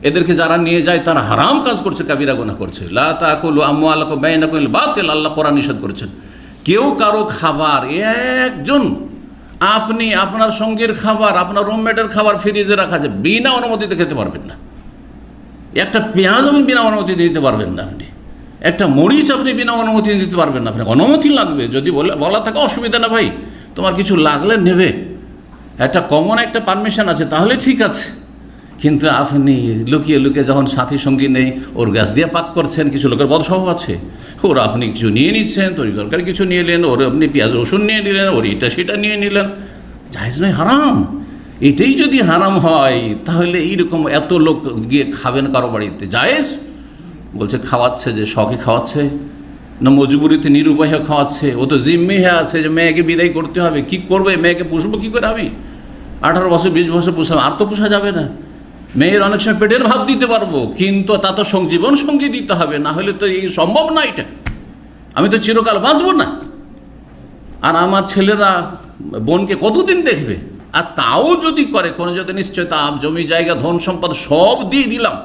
এদেরকে যারা নিয়ে যায় তারা হারাম কাজ করছে, কাবিরা গুনাহ করছে। লা তাকুলু আমওয়ালাকুম বাইনাকুম বিল বাতিল, আল্লাহ কোরআন নিষেধ করেছেন। কেউ কারো খাবার, একজন আপনি আপনার সঙ্গীর খাবার, আপনার রুমমেটের খাবার ফ্রিজে রাখা আছে, বিনা অনুমতিতে খেতে পারবেন না। একটা পেঁয়াজ আপনি বিনা অনুমতিতে দিতে পারবেন না, আপনি একটা মরিচ আপনি বিনা অনুমতি দিতে পারবেন না, আপনার অনুমতি লাগবে। যদি বলা থাকে অসুবিধা না ভাই, তোমার কিছু লাগলে নেবে, একটা কমন একটা পারমিশন আছে, তাহলে ঠিক আছে। কিন্তু আপনি লুকিয়ে লুকিয়ে যখন সাথী সঙ্গী নেই, ওর গ্যাস দিয়ে পাক করছেন, কিছু লোকের বদস্বভাব আছে, ওর আপনি কিছু নিয়ে নিচ্ছেন, তরি তরকারি কিছু নিয়ে নিলেন, ওর আপনি পেঁয়াজ রসুন নিয়ে নিলেন, ওর এটা সেটা নিয়ে নিলেন, জায়েজ নয়, হারাম। এটাই যদি হারাম হয় তাহলে এইরকম এত লোক গিয়ে খাবেন কারো বাড়িতে জায়েজ? বলছে খাওয়াচ্ছে, যে শখে খাওয়াচ্ছে না মজবুরিতে নিরুপায় খাওয়াচ্ছে? ও তো জিম্মি হয়ে আছে যে মেয়েকে বিদায় করতে হবে, কি করবে, মেয়েকে পুষবো কী করে? আমি 18 বছর 20 বছর পুষলাম, আর তো পোষা যাবে না। মেয়ের অনেক সময় পেটের ভাত দিতে পারবো, কিন্তু তা তো জীবন সঙ্গী দিতে হবে, না হলে তো এই সম্ভব না। এটা আমি তো চিরকাল বাঁচবো না, আর আমার ছেলেরা বোনকে কতদিন দেখবে? আর তাও যদি করে কোনো, যদি নিশ্চয়তা জমি জায়গা ধন সম্পদ সব দিয়ে দিলাম,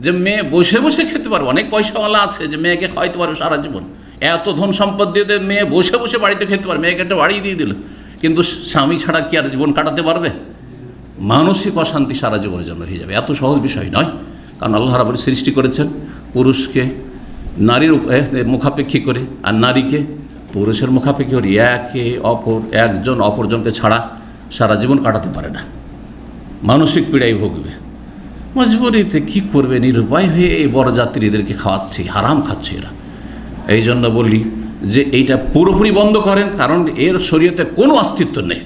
যে মেয়ে বসে বসে খেতে পারবে, অনেক পয়সাওয়ালা আছে যে মেয়েকে খাওয়াইতে পারবে সারা জীবন, এত ধন সম্পদ দিয়ে মেয়ে বসে বসে বাড়িতে খেতে পারবে, মেয়েকে একটা বাড়ি দিয়ে দিল, কিন্তু স্বামী ছাড়া কি আর জীবন কাটাতে পারবে? মানসিক অশান্তি সারা জীবনের জন্য হয়ে যাবে। এত সহজ বিষয় নয়, কারণ আল্লাহ রাব্বুল সৃষ্টি করেছেন পুরুষকে নারীর মুখাপেক্ষী করে, আর নারীকে পুরুষের মুখাপেক্ষী করে। একজন অপরজনকে ছাড়া সারা জীবন কাটাতে পারে না, মানসিক পীড়াই ভুগবে। মজবুরিতে কী করবে, নিরুপায় হয়ে এই বরযাত্রীদেরকে খাওয়াচ্ছে, হারাম খাচ্ছে এরা। এই জন্য বলি যে এইটা পুরোপুরি বন্ধ করেন, কারণ এর শরীয়তে কোনো অস্তিত্ব নেই।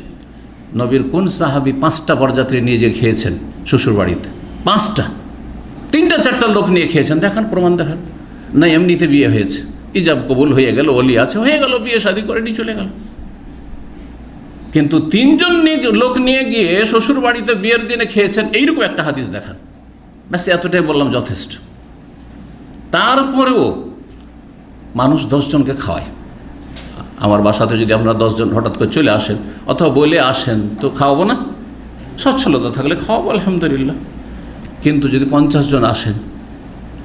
নবীর কোন সাহাবী 5টা বরযাত্রী নিয়ে যে খেয়েছেন শ্বশুর বাড়িতে? 5টা, 3-4টা লোক নিয়ে খেয়েছেন, দেখান, প্রমাণ দেখান। না এমনিতে বিয়ে হয়েছে, ইজাব কবুল হয়ে গেল, ওলি আছে, হয়ে গেল, বিয়ে শাদী করে নিয়ে চলে গেল। কিন্তু 3জন লোক নিয়ে গিয়ে শ্বশুর বাড়িতে বিয়ের দিনে খেয়েছেন, এইরকম একটা হাদিস দেখান, ব্যাস এতটাই বললাম যথেষ্ট। তারপরেও মানুষ 10 জনকে খাওয়ায়। আমার বাসাতে যদি আপনারা 10 জন হঠাৎ করে চলে আসেন অথবা বলে আসেন, তো খাওয়াবো না? সচ্ছলতা থাকলে খাওয়াবো, আলহামদুলিল্লাহ। কিন্তু যদি 50 জন আসেন,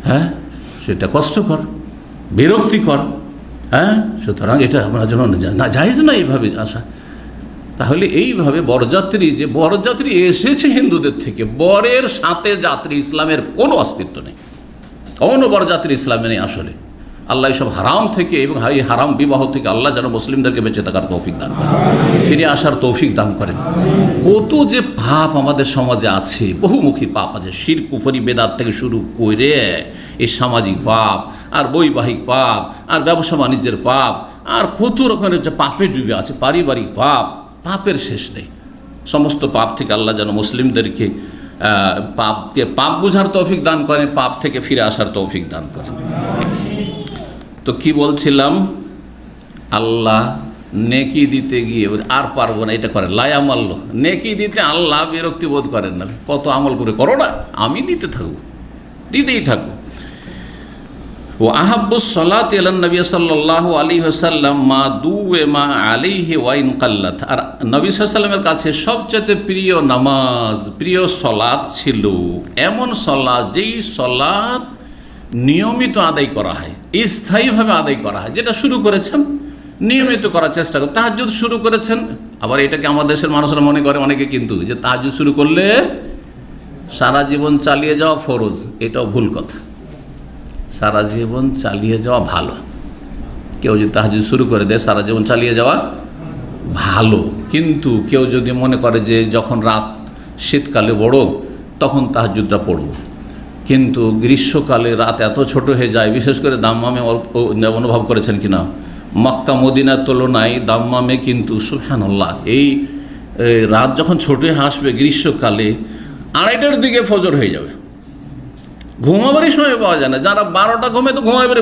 হ্যাঁ, সেটা কষ্টকর, বিরক্তিকর, হ্যাঁ, সুতরাং এটা আপনার জন্য না, জায়েজ না এইভাবে আসা। তাহলে এইভাবে বরযাত্রী এসেছে হিন্দুদের থেকে, বরের সাথে যাত্রী ইসলামের কোনো অস্তিত্ব নেই, কোনো বরযাত্রী ইসলামে নেই আসলে। আল্লাহ সব হারাম থেকে এবং এই হারাম বিবাহ থেকে আল্লাহ যেন মুসলিমদেরকে বেঁচে থাকার তৌফিক দান করেন, ফিরে আসার তৌফিক দান করেন। কত যে পাপ আমাদের সমাজে আছে, বহুমুখী পাপ আছে, শিরক কুফরি বেদাত থেকে শুরু করে এই সামাজিক পাপ, আর বৈবাহিক পাপ, আর ব্যবসা বাণিজ্যের পাপ, আর কত রকমের যে পাপে ডুবে আছে, পারিবারিক পাপ, পাপের শেষ নেই। সমস্ত পাপ থেকে আল্লাহ যেন মুসলিমদেরকে পাপ বুঝার তৌফিক দান করেন, পাপ থেকে ফিরে আসার তৌফিক দান করেন। তো কি বলছিলাম, আল্লাহ নেকি দিতে গিয়ে আর পারবো না, এটা করেন লায়ামাল্ল, নেকি দিতে আল্লাহ বিরক্তি বোধ করেন না। কত আমল করে করো না, আমি দিতেই থাকবো। ও আহাব্বুস সালাত ইলান নবী সাল্লাল্লাহু আলাইহি ওয়াসাল্লাম মা দুওয়া আলাইহি ওয়া ইন কাল্লাত। আর নবী সাল্লাল্লাহু আলাইহি ওয়াসাল্লামের কাছে সবচেয়ে প্রিয় নামাজ, প্রিয় সালাত ছিল এমন সালাত, যেই সালাত নিয়মিত আদায় করা হয়, স্থায়ীভাবে আদায় করা হয়, যেটা শুরু করেছেন নিয়মিত করার চেষ্টা করেন। তাহাজ্জুদ শুরু করেছেন, আবার এটাকে আমাদের দেশের মানুষরা মনে করে অনেকে, কিন্তু যে তাহাজ্জুদ শুরু করলে সারা জীবন চালিয়ে যাওয়া ফরজ, এটাও ভুল কথা। সারা জীবন চালিয়ে যাওয়া ভালো। কেউ যদি তাহাজ্জুদ শুরু করে দেয় সারা জীবন চালিয়ে যাওয়া ভালো, কিন্তু কেউ যদি মনে করে যে যখন রাত শীতকালে বড় তখন তাহাজ্জুদটা পড়ব, কিন্তু গ্রীষ্মকালে রাত এত ছোট হয়ে যায়, বিশেষ করে দাম্মামে অনুভব করেছেন কিনা, মক্কা মদিনার তুলনায় দাম্মামে কিন্তু সুবহানাল্লাহ এই রাত যখন ছোট হয়ে আসবে গ্রীষ্মকালে 2:30টার দিকে ফজর হয়ে যাবে, ঘুমাবারই সময় পাওয়া যায় না। যারা 12টা ঘুমে তো ঘুমাবে,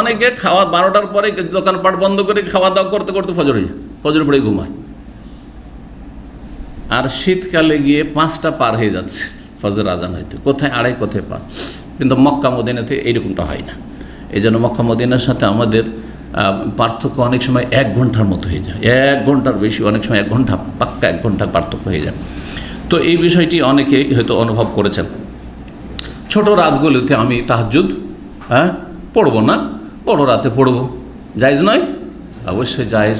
অনেকে খাওয়া 12টার পরে দোকানপাট বন্ধ করে খাওয়া দাওয়া করতে করতে ফজর হয়ে যায়, ফজর পরে ঘুমায়। আর শীতকালে গিয়ে 5টা পার হয়ে যাচ্ছে ফজর আজান হইতে, কোথায় 2:30 কোথায় 5। কিন্তু মক্কা মদিনাতে এইরকমটা হয় না। এই জন্য মক্কা মদিনার সাথে আমাদের পার্থক্য অনেক সময় 1 ঘন্টার মতো হয়ে যায়, 1 ঘন্টার বেশি, অনেক সময় 1 ঘন্টা, পাক্কা 1 ঘন্টা পার্থক্য হয়ে যায়। তো এই বিষয়টি অনেকেই হয়তো অনুভব করেছেন। ছোট রাতগুলোতে আমি তাহাজ্জুদ পড়ব না, বড় রাতে পড়ব, জায়েজ নয়? অবশ্যই জায়েজ।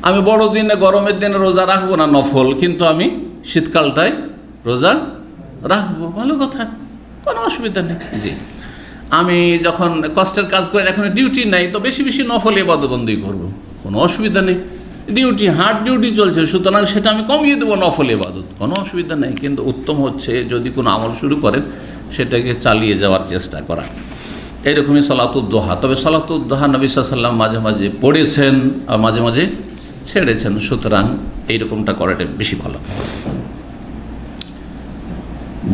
আমি বড় দিনে গরমের দিনে রোজা রাখবো না নফল, কিন্তু আমি শীতকালটায় রোজা রাখবো, ভালো কথা, কোনো অসুবিধা নেই। জি, আমি যখন কষ্টের কাজ করি, এখন ডিউটি নেই, তো বেশি বেশি নফল ইবাদতবন্দি করব, কোনো অসুবিধা নেই। ডিউটি হার্ড ডিউটি চলছে, সুতরাং সেটা আমি কমিয়ে দেবো নফল ইবাদত, কোনো অসুবিধা নেই। কিন্তু উত্তম হচ্ছে যদি কোনো আমল শুরু করেন সেটাকে চালিয়ে যাওয়ার চেষ্টা করা। এইরকমই সলাতুদ দোহা। তবে সলাতুদ দোহা নবী সাল্লাল্লাহু আলাইহি ওয়াসাল্লাম মাঝে মাঝে পড়েছেন আর মাঝে মাঝে ছেড়েছেন, সুতরাং এইরকমটা করাটা বেশি ভালো।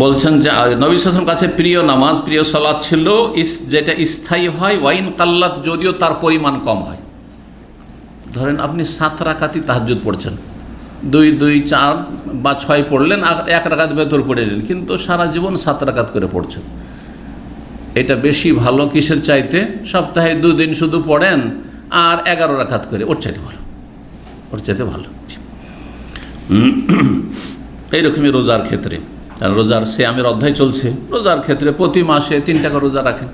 বলছেন যে নবী সাল্লাল্লাহু আলাইহি ওয়াসাল্লাম কাছে প্রিয় নামাজ, প্রিয় সালাত ছিল যেটা স্থায়ী হয়, ওয়াইন কাল্লাত, যদিও তার পরিমাণ কম হয়। ধরেন আপনি 7 রাকাতই তাহাজ্জুদ পড়ছেন, 2, 2, 4 বা 6 পড়লেন, আর 1 রাকাত ভেতর পড়ে নিলেন, কিন্তু সারা জীবন 7 রাকাত করে পড়ছেন। এটা বেশি ভালো কিসের চাইতে? সপ্তাহে 2 দিন শুধু পড়েন আর 11 রাকাত করে, ওর চাইতে ভালো, ওর চাইতে ভালো। এইরকমই রোজার ক্ষেত্রে, রোজার সিয়ামের অধ্যায় চলছে, রোজার ক্ষেত্রে প্রতি মাসে 3টা করে রোজা রাখেন,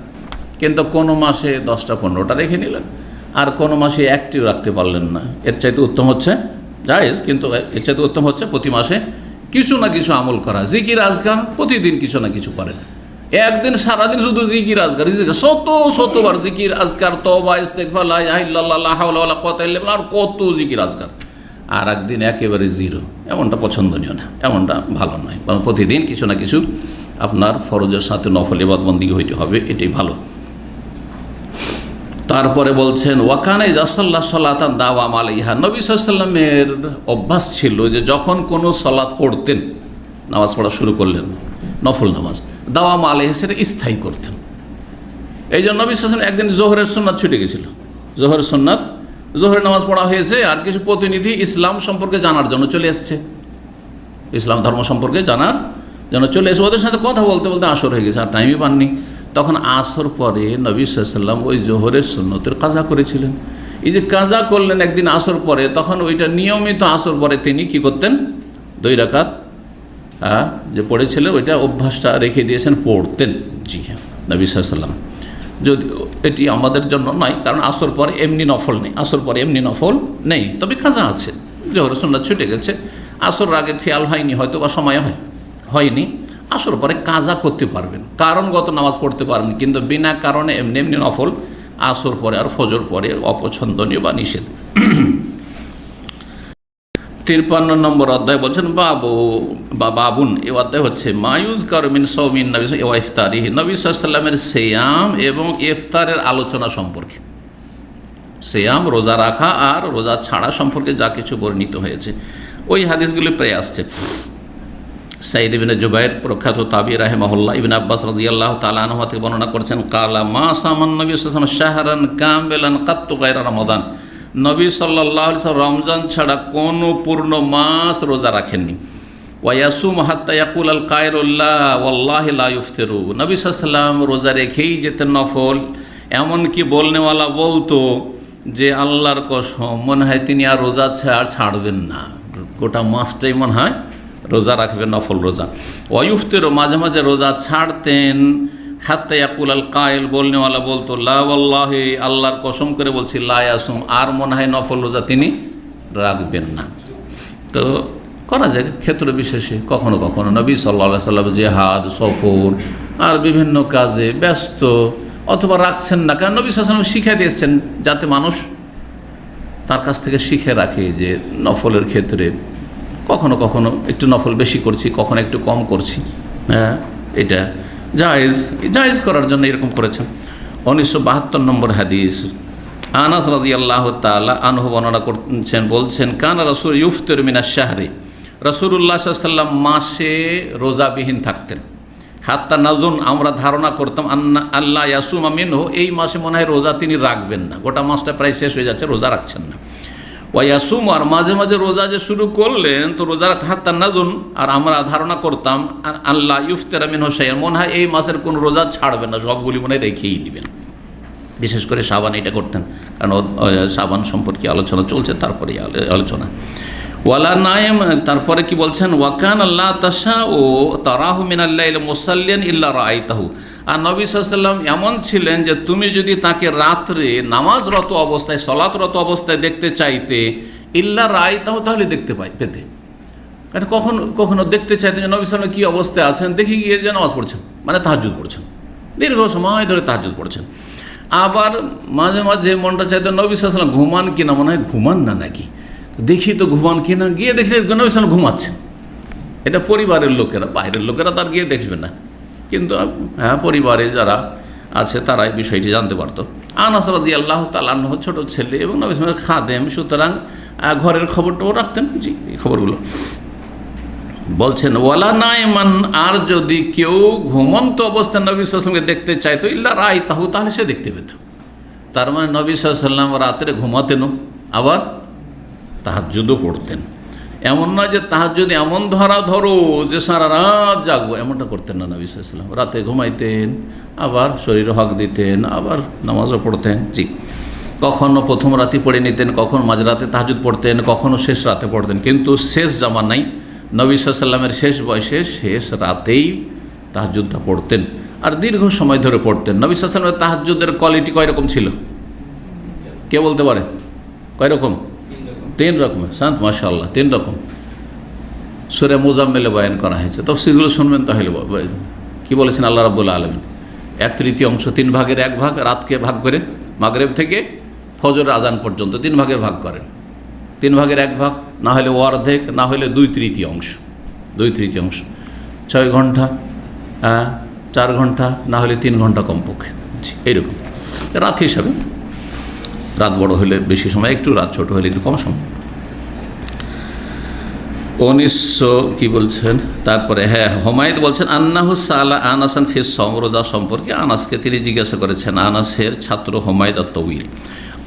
কিন্তু কোনো মাসে 10টা 15টা রেখে নিলেন, আর কোনো মাসে 1টিও রাখতে পারলেন না। এর চাইতে উত্তম হচ্ছে জায়েজ, কিন্তু এর চাইতে উত্তম হচ্ছে প্রতি মাসে কিছু না কিছু আমল করা, জিকির আজকার প্রতিদিন কিছু না কিছু করেন। একদিন সারাদিন শুধু জিকির আজকার, শতবার জিকির আজকার, তওবা ইস্তেগফার, লা ইলাহা ইল্লাল্লাহ, লা হাওলা ওয়ালা কুওয়াতা ইল্লা বিল্লাহ, আর কত জিকির আজকার। আর একদিন একেবারে জিরো, এমনটা পছন্দনীয় না, এমনটা ভালো নয়। কারণ প্রতিদিন কিছু না কিছু আপনার ফরজের সাথে নফল ইবাদতবন্দি হইতে হবে, এটাই ভালো। তারপরে বলছেন ওয়াকানা ইযা সাল্লা সালাতান দাওয়াম আলাইহা, নবী সাল্লাল্লাহু আলাইহি ওয়াসাল্লামের অভ্যাস ছিল যে যখন কোনো সালাত পড়তেন, নামাজ পড়া শুরু করলেন, নফল নামাজ, দাওয়াম আলাইহা, সেটা স্থায়ী করতেন। এই জন্য নবী সাল্লাল্লাহু আলাইহি ওয়াসাল্লাম একদিন জোহরের সুন্নাত ছুটে গেছিল, জোহরের সুন্নাত, জোহরের নামাজ পড়া হয়েছে, আর কিছু প্রতিনিধি ইসলাম সম্পর্কে জানার জন্য চলে এসছে, ইসলাম ধর্ম সম্পর্কে জানার জন্য চলে এসে ওদের সাথে কথা বলতে বলতে আসর হয়ে গেছে, আর টাইমই পাননি। তখন আসর পরে নবী সাল্লাল্লাহু আলাইহি ওয়াসাল্লাম ওই জোহরের সুন্নতের কাজা করেছিলেন। এই যে কাজা করলেন একদিন আসর পরে, তখন ওইটা নিয়মিত আসর পরে তিনি কি করতেন, 2 রাকাত যে পড়েছিলেন ওইটা অভ্যাসটা রেখে দিয়েছেন, পড়তেন। জি হ্যাঁ, নবী সাল্লাল্লাহু আলাইহি ওয়াসাল্লাম। যদিও এটি আমাদের জন্য নয়, কারণ আসর পরে এমনি নফল নেই, আসর পরে এমনি নফল নেই, তবে কাজা আছে। জোহরের সুন্নাত ছুটে গেছে, আসর আগে খেয়াল হয়নি, হয়তো বা সময় হয়নি, আসর পরে কাজা করতে পারবেন, কারণগত নামাজ পড়তে পারবেন, কিন্তু বিনা কারণে এমনি এমনি নফল আসর পরে আর ফজর পরে অপছন্দনীয় বা নিষেধ। 53 নম্বর অধ্যায় বলছেন বাবুন, এই অধ্যায় হচ্ছে মায়ুজ কারমিন সৌমিন নবী ওয়া ইফতারিহি, নবী সাল্লাল্লাহু আলাইহি ওয়াসাল্লামের সিয়াম এবং ইফতারের আলোচনা সম্পর্কে। সিয়াম রোজা রাখা আর রোজা ছাড়া সম্পর্কে যা কিছু বর্ণিত হয়েছে, ওই হাদিসগুলি প্রায় আসছে। সাইদ ইবনে জুবাইর প্রখ্যাত তাবি রাহিমাহুল্লাহ, ইবনে আব্বাস রাদিয়াল্লাহু তাআলা আনহু থেকে বর্ণনা করেছেন, কালা মা সামান নবী সাল্লাল্লাহু আলাইহি ওয়াসাল্লাম শাহরান কামিলান কাত্তু গায়রা রমাদান, নবী সাল্লাল্লাহু আলাইহি ওয়াসাল্লাম রমজান ছাড়া কোনো পূর্ণ মাস রোজা রাখেননি। ওয়ায়াসুম হাত্তা ইয়াকুল আল কায়রুল্লাহ ওয়াল্লাহি লা ইফতিরু, নবী সাল্লাল্লাহু আলাইহি ওয়াসাল্লাম রোজা রেখেই যেতেন নফল, এমনকি বলনেওয়ালা বলতো যে আল্লাহর কসম, মনে হয় তিনি আর রোজা ছাড়বেন না, গোটা মাসটাই মনে হয় রোজা রাখবেন, নফল রোজা। ওয়াইফতিরু, মাঝে মাঝে রোজা ছাড়তেন। হাত্তা ইয়াকুল আল কায়েল, বলনেওয়ালা বলতো লা ওয়াল্লাহি, আল্লাহর কসম করে বলছি, লা ইয়াসুম, আর মনে হয় নফল রোজা তিনি রাখবেন না। তো করা যায় ক্ষেত্র বিশেষে, কখনো কখনো নবী সাল্লাল্লাহু আলাইহি ওয়াসাল্লাম জেহাদ, সফর আর বিভিন্ন কাজে ব্যস্ত, অথবা রাখছেন না, কারণ নবী সাল্লাল্লাহু আলাইহি ওয়াসাল্লাম শিখাইতে এসেছেন যাতে মানুষ তার কাছ থেকে শিখে রাখে যে নফলের ক্ষেত্রে কখনো কখনো একটু নফল বেশি করছি, কখনো একটু কম করছি। হ্যাঁ, এটা জায়েজ করার জন্য এরকম করেছেন। 1972 নম্বর হাদিস, আনাস রাদিয়াল্লাহু তাআলা আনহু বর্ণনা করছেন, বলছেন কানা রাসূল ইফতির মিনাশ শাহরি, রাসূলুল্লাহ সাল্লাল্লাহু আলাইহি ওয়াসাল্লাম মাসে রোজাবিহীন থাকতেন। হাত্তা নাজুন, আমরা ধারণা করতাম আল্লাহ ইয়াসুমা মিনহু, এই মাসে মনে হয় রোজা তিনি রাখবেন না, গোটা মাসটা প্রায় শেষ হয়ে যাচ্ছে, রোজা রাখছেন না। ওয়া ইয়াসুম, আর মাঝে মাঝে রোজা যে শুরু করলেন তো রোজা হাত্তা নাজুন, আর আমরা ধারণা করতাম আল্লাহ ইফতিরা মিনহু শাইআন, মনে হয় এই মাসের কোন রোজা ছাড়বেন না, সবগুলি মনে হয় রেখেই নেবেন। বিশেষ করে শাবান এটা করতেন, কারণ শাবান সম্পর্কে আলোচনা চলছে, তারপরে আলোচনা। ওয়ালা নাইম, তারপরে কি বলছেন, ওয়াকান আল্লাহ তাশা ও তারাহু মিনাল লাইল মুসাল্লিয়ান ইল্লা রাআইতাহু, আর নবী সাল্লাল্লাহু আলাইহি ওয়াসাল্লাম এমন ছিলেন যে তুমি যদি তাকে রাত্রে নামাজরত অবস্থায়, সলাতরত অবস্থায় দেখতে চাইতে, ইল্লা রাআইতাহু, তাহলে দেখতে পেতে। কারণ কখনো দেখতে চাইতেন যে নবী সাল্লাল্লাহু আলাইহি ওয়াসাল্লাম কী অবস্থায় আছেন, দেখি গিয়ে যে নামাজ পড়ছেন, মানে তাহাজ্জুদ পড়ছেন, দীর্ঘ সময় ধরে তাহাজ্জুদ পড়ছেন। আবার মাঝে মাঝে মনটা চাইতো নবী সাল্লাল্লাহু আলাইহি ওয়াসাল্লাম ঘুমান কিনা, মনে হয় ঘুমান না নাকি, দেখি তো ঘুমান কিনা, গিয়ে দেখি নবী সাল্লাল্লাহু আলাইহি ওয়াসাল্লাম ঘুমাচ্ছেন। এটা পরিবারের লোকেরা, বাইরের লোকেরা তার গিয়ে দেখবে না, কিন্তু হ্যাঁ পরিবারে যারা আছে তারা এই বিষয়টি জানতে পারতো। আনাস রাদিয়াল্লাহু তাআলা আনহু ছোট ছেলে এবং নবী সাল্লাল্লাহু আলাইহি ওয়াসাল্লামের খাদেম, সুতরাং ঘরের খবরটাও রাখতেন। জি, এই খবরগুলো বলছেন। ওয়ালা নাইমান, আর যদি কেউ ঘুমন্ত অবস্থায় নবী সাল্লাল্লাহু আলাইহি ওয়াসাল্লামকে দেখতে চাইতো, ইল্লা রাআইতাহু, তাহলে সে দেখতে পেত। তার মানে নবী সাল্লাল্লাহু আলাইহি ওয়াসাল্লাম রাত্রে ঘুমাতেনও, আবার তাহাজ্জুদও পড়তেন। এমন নয় যে তাহাজ্জুদ এমন ধরো যে সারা রাত জাগবো, এমনটা করতেন না নবী সাল্লাল্লাহু আলাইহি ওয়াসাল্লাম। রাতে ঘুমাইতেন, আবার শরীরে হক দিতেন, আবার নামাজও পড়তেন। জি, কখনও প্রথম রাতে পড়ে নিতেন, কখনো মাঝরাতে তাহাজ্জুদ পড়তেন, কখনও শেষ রাতে পড়তেন, কিন্তু শেষ জামানায় নবী সাল্লাল্লাহু আলাইহি ওয়াসাল্লামের শেষ বয়সে শেষ রাতেই তাহাজ্জুদটা পড়তেন, আর দীর্ঘ সময় ধরে পড়তেন। নবী সাল্লাল্লাহু আলাইহি ওয়াসাল্লামের তাহাজ্জুদের কোয়ালিটি কয় রকম ছিল, কে বলতে পারে? কয় রকম? 3 রকম। শান্ত, মাশাআল্লাহ, 3 রকম। সূরা মুজাম্মিলে বয়ান করা হয়েছে, তাফসীরগুলো শুনবেন তাহলে। কি বলেছেন আল্লাহ রাব্বুল আলামিন? 1/3 3 ভাগের 1 ভাগ রাতকে ভাগ করে, মাগরিব থেকে ফজরের আজান পর্যন্ত 3 ভাগের ভাগ করেন। 3 ভাগের 1 ভাগ, না হলে অর্ধেক, না হলে 2/3 2/3, 6 ঘন্টা, 4 ঘন্টা, না হলে 3 ঘন্টা কমপক্ষে। এইরকম রাত হিসাবে, রাত বড় হলে বেশি সময়, একটু রাত ছোট হলে একটু কম সময়। 1900 কি বলছেন তারপরে? হ্যাঁ, হুমায়দ বলছেন আন্নাহু সালা আনাসান ফিস সাওম, রোজা সম্পর্কে আনাসকে তিনি জিজ্ঞাসা করেছেন। আনাসের ছাত্র হুমায়দ আত-তাওয়িল।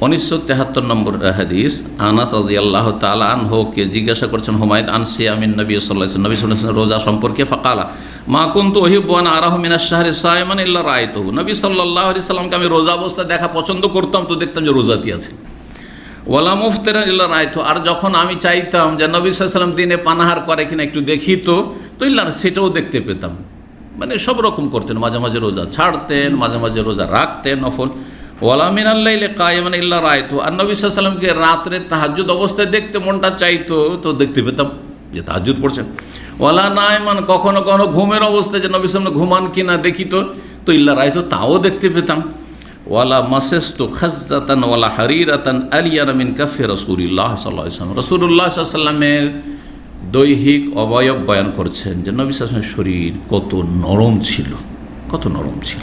1973 নম্বর হাদিস, আনাস রাদিয়াল্লাহু তাআলা আনহুকে জিজ্ঞাসা করছেন হুমায়দ আন সিয়ামিন নবী সাল্লাল্লাহু আলাইহি ওয়াসাল্লাম, নবী সাল্লাল্লাহু আলাইহি ওয়াসাল্লাম রোজা সম্পর্কে। ফাকালা মা কুনতু উহিব্বু আন আরাহু মিনাশ শাহরি সায়মান ইল্লা রাআইতুহু, নবী সাল্লাল্লাহু আলাইহি ওয়াসাল্লামকে আমি রোজা অবস্থায় দেখা পছন্দ করতাম, তো দেখতাম যে রোজাতি আছে। ওয়ালা মুফতিরান ইল্লা রাআইতু, আর যখন আমি চাইতাম যে নবী সাল্লাল্লাহু আলাইহি ওয়াসাল্লাম দিনে পানাহার করে কিনা একটু দেখি তো ইল্লা, সেটাও দেখতে পেতাম। মানে সব রকম করতেন, মাঝে মাঝে রোজা ছাড়তেন, মাঝে মাঝে রোজা রাখতেন নফল। ওয়ালা মিনাল লাইলি কায়িমান ইল্লা রাআইতু, আর নবী সাল্লাল্লাহু আলাইহি ওয়াসাল্লামকে রাত্রে তাহাজ্জুদ অবস্থায় দেখতে মনটা চাইতো, তো দেখতে পেতাম যে তাহাজ্জুদ পড়ছেন। ওয়ালা নাইমান, কখনো কখনো ঘুমের অবস্থায় যে নবী সাল্লাল্লাহু আলাইহি ওয়াসাল্লাম ঘুমান কিনা দেখি তো ইল্লা রাআইতু, তাও দেখতে পেতাম। ওয়ালা মাসাস্তু খাজ্জাতান ওয়ালা হারিরাতান আলিয়ানা মিন কাফি রাসূলিল্লাহ সাল্লাল্লাহু আলাইহি ওয়াসাল্লাম, রাসূলুল্লাহ সাল্লাল্লাহু আলাইহি ওয়াসাল্লামের দৈহিক অবয়ব বয়ান করছেন যে নবী সাল্লাল্লাহু আলাইহি ওয়াসাল্লামের শরীর কত নরম ছিল, কত নরম ছিল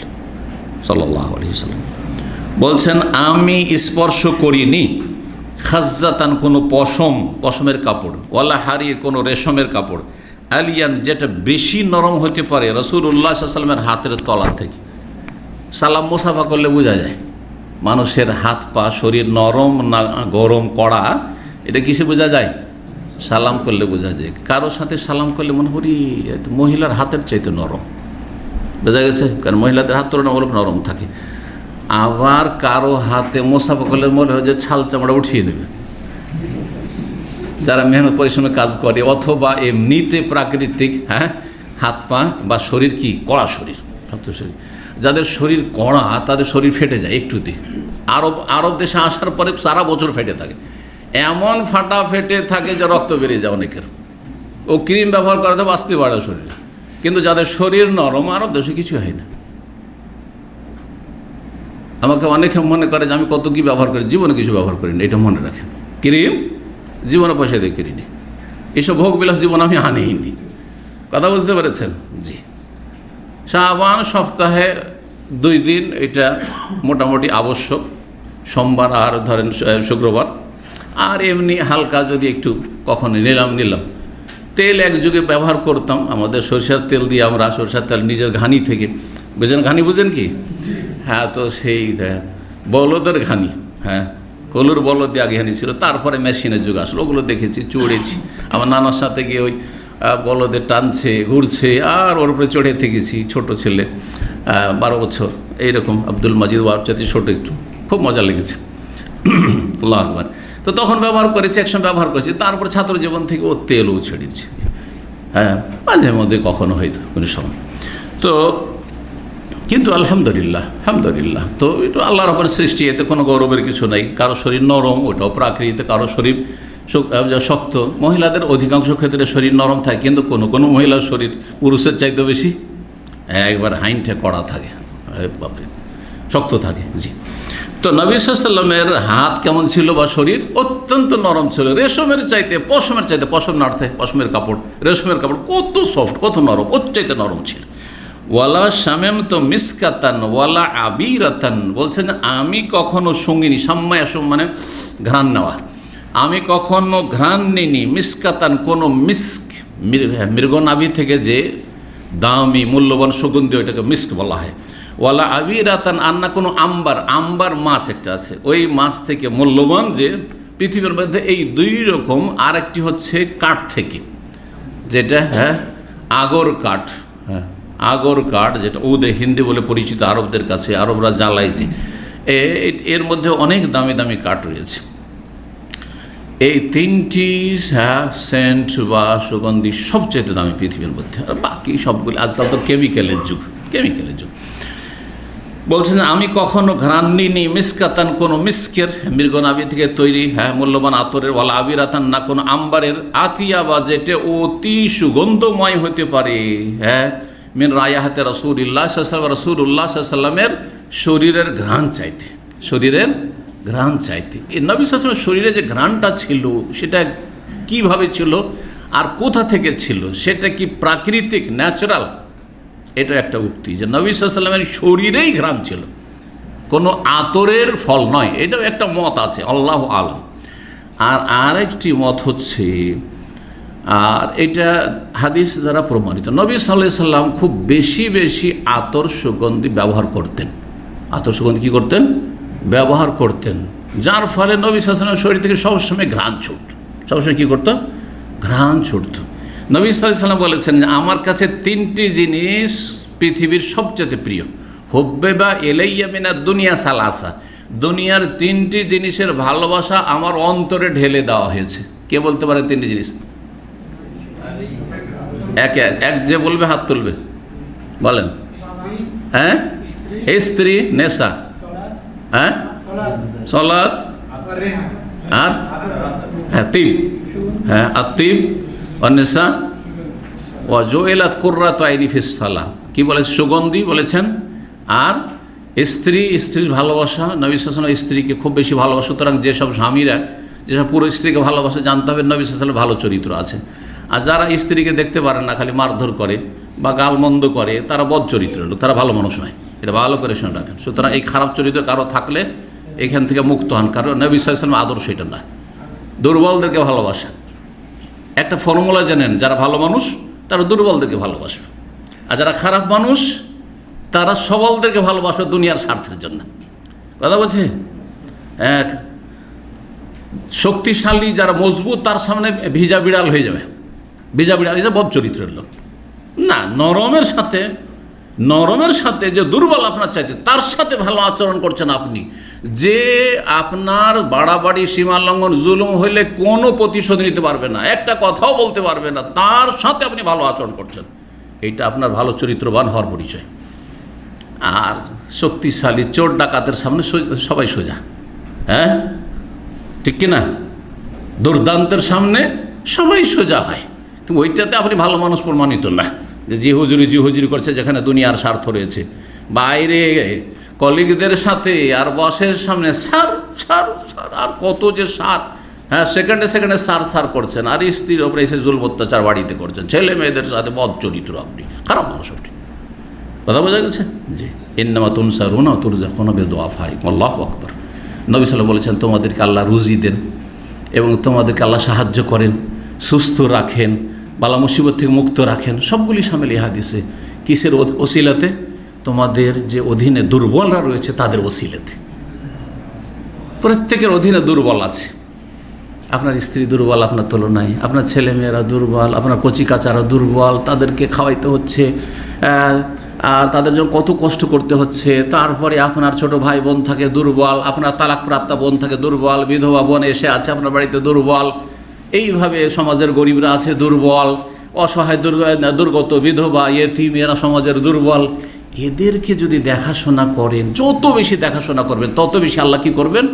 সাল্লাল্লাহু আলাইহি ওয়াসাল্লাম। বলছেন আমি স্পর্শ করিনি খাজ্জাতান, কোনো পশমের কাপড়, ওয়ালা হারির, কোনো রেশমের কাপড়, আলিয়ান, যেটা বেশি নরম হতে পারে রাসূলুল্লাহ সাল্লাল্লাহু আলাইহি ওয়াসাল্লামের হাতের তলা থেকে। সালাম মুসাফা করলে বোঝা যায় মানুষের হাত পা শরীর নরম না গরম কড়া, এটা কিসে বোঝা যায়? সালাম করলে বোঝা যায়। কারো সাথে সালাম করলে মনে করি মহিলার হাতের চাইতে নরম, বোঝা গেছে, কারণ মহিলাদের হাত তুলনামূলক নরম থাকে। আবার কারো হাতে মুসাফা করলে মনে হয় যে ছাল চামড়া উঠিয়ে নেবে। যারা মেহনত পরিশ্রমে কাজ করে অথবা এমনিতে প্রাকৃতিক হাত পা বা শরীর কি কড়া শরীর, শক্ত শরীর, যাদের শরীর কড়া তাদের শরীর ফেটে যায় একটুতে। আরব দেশে আসার পরে সারা বছর ফেটে থাকে, এমন ফাটা ফেটে থাকে যে রক্ত বেরিয়ে যায় অনেকের। ও ক্রিম ব্যবহার করাতে বাঁচতে পারে শরীরে, কিন্তু যাদের শরীর নরম আরব দেশে কিছু হয় না। আমাকে অনেকে মনে করে যে আমি কত কী ব্যবহার করি, জীবনে কিছু ব্যবহার করিনি, এটা মনে রাখেন। ক্রিম জীবনে পয়সা দিয়ে কিনিনি, এইসব ভোগবিলাস জীবন আমি আনিনি। কথা বুঝতে পেরেছেন? জি। শাবান সপ্তাহে 2 দিন এটা মোটামুটি আবশ্যক, সোমবার আর ধরেন শুক্রবার। আর এমনি হালকা যদি একটু কখনো নিলাম। তেল এক যুগে ব্যবহার করতাম, আমাদের সরষের তেল দিয়ে আমরা, সরষের তেল নিজের ঘানি থেকে, ঘানি বুঝেন কি? হ্যাঁ, তো সেই বলদের ঘানি, হ্যাঁ কলুর বলদ দিয়ে আগে ঘানি ছিল, তারপরে মেশিনের যুগ আসলো, ওগুলো দেখেছি, চড়েছি। আমার নানার সাথে গিয়ে ওই বলদে টানছে, ঘুরছে, আর ওর উপরে চড়ে থেকেছি, ছোট ছেলে 12 বছর এইরকম, আব্দুল মাজিদ ওয়ারচাতি ছোট, একটু খুব মজা লেগেছে। আল্লাহু আকবার। তো তখন ব্যবহার করেছি, একসময় ব্যবহার করেছি, তারপর ছাত্র জীবন থেকে ও তেলও ছেড়েছি। হ্যাঁ, মাঝে মধ্যে কখনো হয়তো কোনো সময়। তো কিন্তু আলহামদুলিল্লাহ তো এটা আল্লাহর উপর সৃষ্টি, এতে কোনো গৌরবের কিছু নাই। কারো শরীর নরম, ওটাও প্রাকৃতিক, কারো শরীর শক্ত। মহিলাদের অধিকাংশ ক্ষেত্রে শরীর নরম থাকে, কিন্তু কোনো মহিলার শরীর পুরুষের চাইতে বেশি একবার হাইনটা কড়া থাকে, বাপরে শক্ত থাকে। জি। তো নবী সাল্লাল্লাহু আলাইহি ওয়াসাল্লামের হাত কেমন ছিল বা শরীর? অত্যন্ত নরম ছিল, রেশমের চাইতে, পশমের চাইতে, পশম না অর্থে পশমের কাপড়, রেশমের কাপড় কত সফট, কত নরম, ওর চাইতে নরম ছিল। ওয়ালা শামেম তো মিসকাতান ওয়ালা আবিরাতান, বলছেন আমি কখনো সঙ্গিনী, সাম্মায়াসম মানে ঘ্রাণ নেওয়া, আমি কখনো ঘ্রাণ নিইনি, মিসকাতান কোনো মিস্ক, মৃগনাভি থেকে যে দামি মূল্যবান সুগন্ধি, ওইটাকে মিস্ক বলা হয়। ওয়ালা আবিরাতান, আর না কোনো আম্বার মাছ একটা আছে, ওই মাছ থেকে মূল্যবান যে পৃথিবীর মধ্যে এই 2 রকম। আর একটি হচ্ছে কাঠ থেকে, যেটা আগর কাঠ, আগর কাঠ, যেটা উদে হিন্দি বলে পরিচিত আরবদের কাছে, আরবরা জ্বালায় যে, এর মধ্যে অনেক দামি দামি কাঠ রয়েছে। এই 3টি সেন্ট বা সুগন্ধি সবচেয়ে দামি পৃথিবীর মধ্যে, আর বাকি সবগুলি আজকাল তো কেমিক্যালের যুগ। বলছেন আমি কখনো ঘ্রাণ নিইনি, মিসকাতান কোনো মিস্কের, মৃগনাভি থেকে তৈরি মূল্যবান আতরের, ওয়ালা আবিরাতান না কোনো আম্বারের, আতিয়া বা যেটা অতি সুগন্ধময় হতে পারে, মিন রায়াহাতে রাসূলুল্লাহ সাল্লাল্লাহু রাসূলুল্লাহের শরীরের ঘ্রাণ চাইতে, এই নবী সাল্লাল্লাহু আলাইহি ওয়াসাল্লামের শরীরে যে ঘ্রাণটা ছিল সেটা কিভাবে ছিল আর কোথা থেকে ছিল, সেটা কি প্রাকৃতিক, ন্যাচারাল? এটা একটা উক্তি যে নবী সাল্লাল্লাহু আলাইহি ওয়াসাল্লামের শরীরেই ঘ্রাণ ছিল, কোনো আতরের ফল নয়। এটাও একটা মত আছে, আল্লাহু আলাম। আর আরেকটি মত হচ্ছে, আর এটা হাদিস দ্বারা প্রমাণিত, নবী সাল্লাল্লাহু আলাইহি ওয়াসাল্লাম খুব বেশি আতর সুগন্ধি ব্যবহার করতেন। আতর সুগন্ধি কী করতেন? ব্যবহার করতেন, যার ফলে নবী সাল্লাল্লাহু আলাইহি ওয়াসাল্লামের শরীর থেকে সবসময় ঘ্রাণ ছুটত। সবসময় কী করত? ঘ্রাণ ছুটত। নবী সাল্লাল্লাহু আলাইহি ওয়াসাল্লাম বলেছেন যে আমার কাছে 3টি জিনিস পৃথিবীর সবচেয়ে প্রিয়, হুব্বিবা ইলাইয়া মিনাদ দুনিয়া সালাসা, দুনিয়ার 3টি জিনিসের ভালোবাসা আমার অন্তরে ঢেলে দেওয়া হয়েছে। কে বলতে পারে 3টি জিনিস? এক যে বলবে হাত তুলবে, বলেন। স্ত্রী, নেশা, সালাত, আর তিব, আতিব অন্নেসা ও জুইলাত কুররাতু আইনি ফিস সালাহ, কি বলে? সুগন্ধি বলেছেন। আর স্ত্রীর ভালোবাসা, নবী সাল্লাল্লাহু আলাইহি ওয়াসাল্লাম স্ত্রীকে খুব বেশি ভালোবাসা। সুতরাং যেসব স্বামীরা, যেসব পুরো স্ত্রীকে ভালোবাসে, জানতে হবে নবী সাল্লাল্লাহু আলাইহি ওয়াসাল্লাম ভালো চরিত্র আছে। আর যারা স্ত্রীকে দেখতে পারে না, খালি মারধর করে বা গালমন্দ করে, তারা বদ চরিত্রের লোক, তারা ভালো মানুষ নয়। এটা ভালো করে শুনে রাখেন। সুতরাং এই খারাপ চরিত্র কারো থাকলে এখান থেকে মুক্ত হন, কারণ নবী সাল্লাল্লাহু আলাইহি ওয়াসাল্লাম আদর্শ এটা না। দুর্বলদেরকে ভালোবাসা, একটা ফর্মুলা জানেন, যারা ভালো মানুষ তারা দুর্বলদেরকে ভালোবাসবে, আর যারা খারাপ মানুষ তারা সবলদেরকে ভালোবাসবে দুনিয়ার স্বার্থের জন্য। কথা বলছে? শক্তিশালী যারা মজবুত, তার সামনে ভিজা বিড়াল হয়ে যাবে। ভিজা বিড়াল হিসেবে বদ চরিত্রের লোক না। নরমের সাথে যে দুর্বল আপনার চাইতে, তার সাথে ভালো আচরণ করছেন আপনি, যে আপনার বাড়াবাড়ি, সীমা লঙ্ঘন, জুলুম হইলে কোনো প্রতিশোধ নিতে পারবে না, একটা কথাও বলতে পারবে না, তার সাথে আপনি ভালো আচরণ করছেন, এইটা আপনার ভালো চরিত্রবান হওয়ার পরিচয়। আর শক্তিশালী চোর ডাকাতের সামনে সবাই সোজা, ঠিক কিনা? দুর্দান্তের সামনে সবাই সোজা হয়, কিন্তু ওইটাতে আপনি ভালো মানুষ প্রমাণিত না। যে জি হুজুরি করছে, যেখানে দুনিয়ার স্বার্থ রয়েছে, বাইরে কলিগদের সাথে আর বসের সামনে সার সার সার আর কত যে সার, হ্যাঁ, সেকেন্ডে সেকেন্ডে সার সার করছেন, আর স্ত্রীর ওপরে এসে জুলম অত্যাচার বাড়িতে করছেন, ছেলে মেয়েদের সাথে বদ চরিত্র, আপনি খারাপ মানুষ আপনি। কথা বোঝা গেছে? জি। ইন্নামা তুনসারুনা তুরজাকুনা বিদুআফাইকুম, আল্লাহু আকবার। নবী সাল্লাল্লাহু বলেছেন, তোমাদেরকে আল্লাহ রুজি দেন এবং তোমাদেরকে আল্লাহ সাহায্য করেন, সুস্থ রাখেন, বালা মুসিবত থেকে মুক্ত রাখেন, সবগুলি সামিল এই হাদিসে। কিসের ওসিলাতে? তোমাদের যে অধীনে দুর্বলরা রয়েছে তাদের ওসিলাতে। প্রত্যেকের অধীনে দুর্বল আছে। আপনার স্ত্রী দুর্বল আপনার তুলনায়, আপনার ছেলেমেয়েরা দুর্বল, আপনার কচিকাচারা দুর্বল, তাদেরকে খাওয়াইতে হচ্ছে, আর তাদের জন্য কত কষ্ট করতে হচ্ছে। তারপরে আপনার ছোট ভাই বোন থাকে দুর্বল, আপনার তালাকপ্রাপ্ত বোন থাকে দুর্বল, বিধবা বোন এসে আছে আপনার বাড়িতে দুর্বল, এইভাবে সমাজের গরিবরা আছে দুর্বল, অসহায় দুর্গত বিধবা ইয়েতিম এরা সমাজের দুর্বল। এদেরকে যদি দেখাশোনা করেন, যত বেশি দেখাশোনা করবেন তত বেশি আল্লাহ কী করবেন?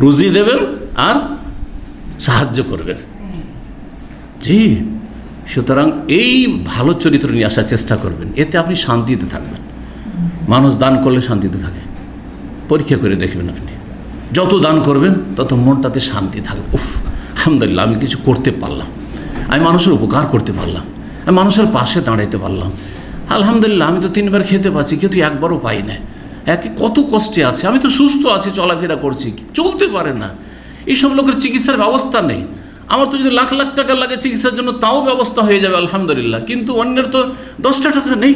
রুজি দেবেন আর সাহায্য করবেন। জি। সুতরাং এই ভালো চরিত্র নিয়ে আসার চেষ্টা করবেন, এতে আপনি শান্তিতে থাকবেন। মানুষ দান করলে শান্তিতে থাকে, পরীক্ষা করে দেখবেন। আপনি যত দান করবেন তত মনটাতে শান্তি থাকবে। উফ, আলহামদুলিল্লাহ, আমি কিছু করতে পারলাম, আমি মানুষের উপকার করতে পারলাম, আমি মানুষের পাশে দাঁড়াইতে পারলাম, আলহামদুলিল্লাহ, আমি তো 3 বার খেতে পাচ্ছি, কিন্তু একবারও পাই না, কত কষ্টে আছে, আমি তো সুস্থ আছি, চলাফেরা করছি, চলতে পারে না। এইসব লোকের চিকিৎসার ব্যবস্থা নেই। আমার তো যদি লাখ লাখ টাকা লাগে চিকিৎসার জন্য, তাও ব্যবস্থা হয়ে যাবে আলহামদুলিল্লাহ, কিন্তু অন্যের তো 10টা টাকা নেই।